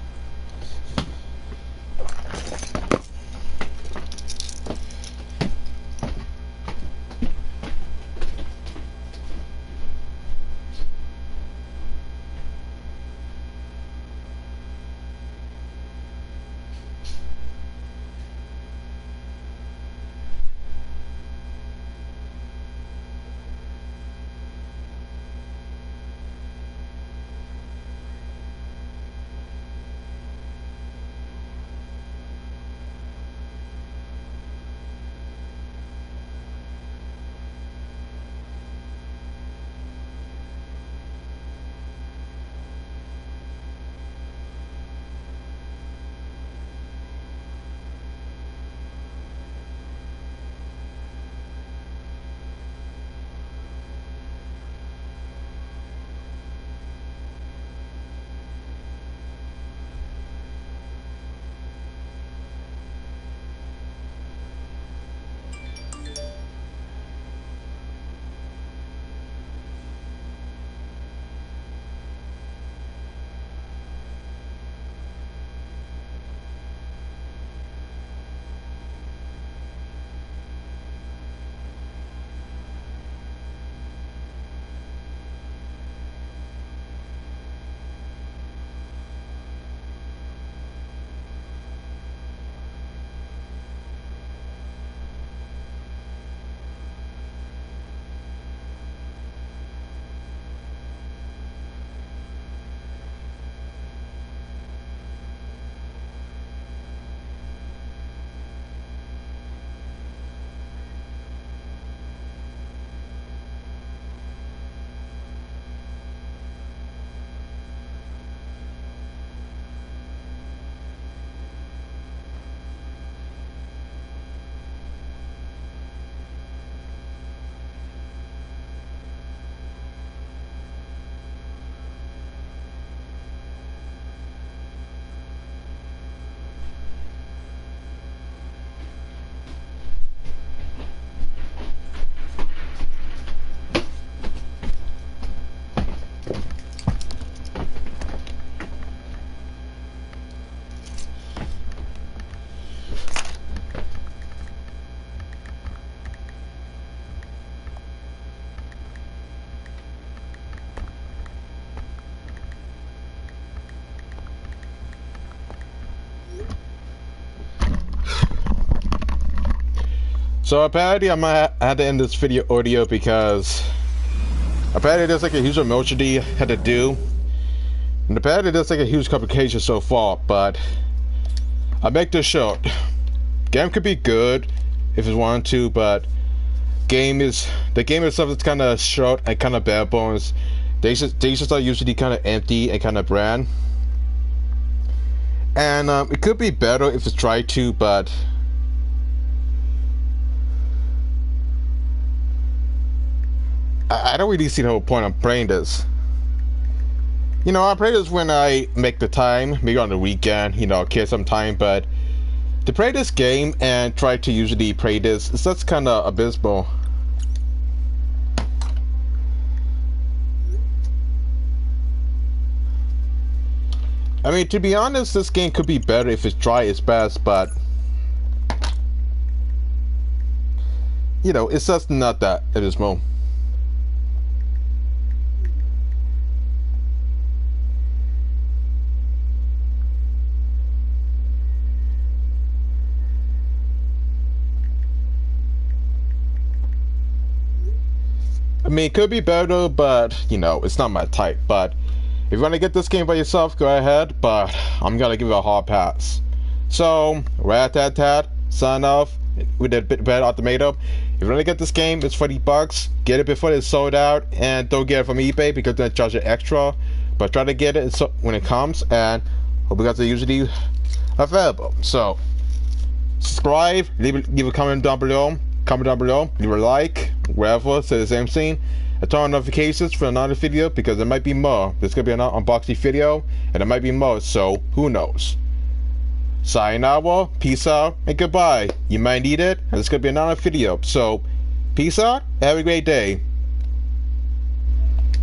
So apparently I might have to end this video audio because apparently there's like a huge emergency I had to do. And apparently there's like a huge complication so far, but I'll make this short. Game could be good if it wanted to, but the game itself is kind of short and kind of bare bones. They just are usually kind of empty and kind of bland. And it could be better if it's tried to, but I don't really see the whole point of playing this. You know, I play this when I make the time, maybe on the weekend, you know, kill some time, but to play this game and try to usually play this, it's just kind of abysmal. I mean, to be honest, this game could be better if it tried its best, but you know, it's just not that abysmal. I mean, it could be better, but, you know, it's not my type. But if you want to get this game by yourself, go ahead, but I'm going to give it a hard pass. So, rat-tat-tat, sign off with a bit better ultimatum. If you want to get this game, it's $40. Get it before it's sold out, and don't get it from eBay because they charge you extra. But try to get it when it comes, and hope you guys are usually available. So, subscribe, leave a comment down below. Comment down below, leave a like, wherever, say the same thing. and turn on notifications for another video, because there might be more. There's gonna be another unboxing video, and there might be more, so who knows. Sayonara, peace out, and goodbye. You might need it, and there's gonna be another video, so peace out, have a great day.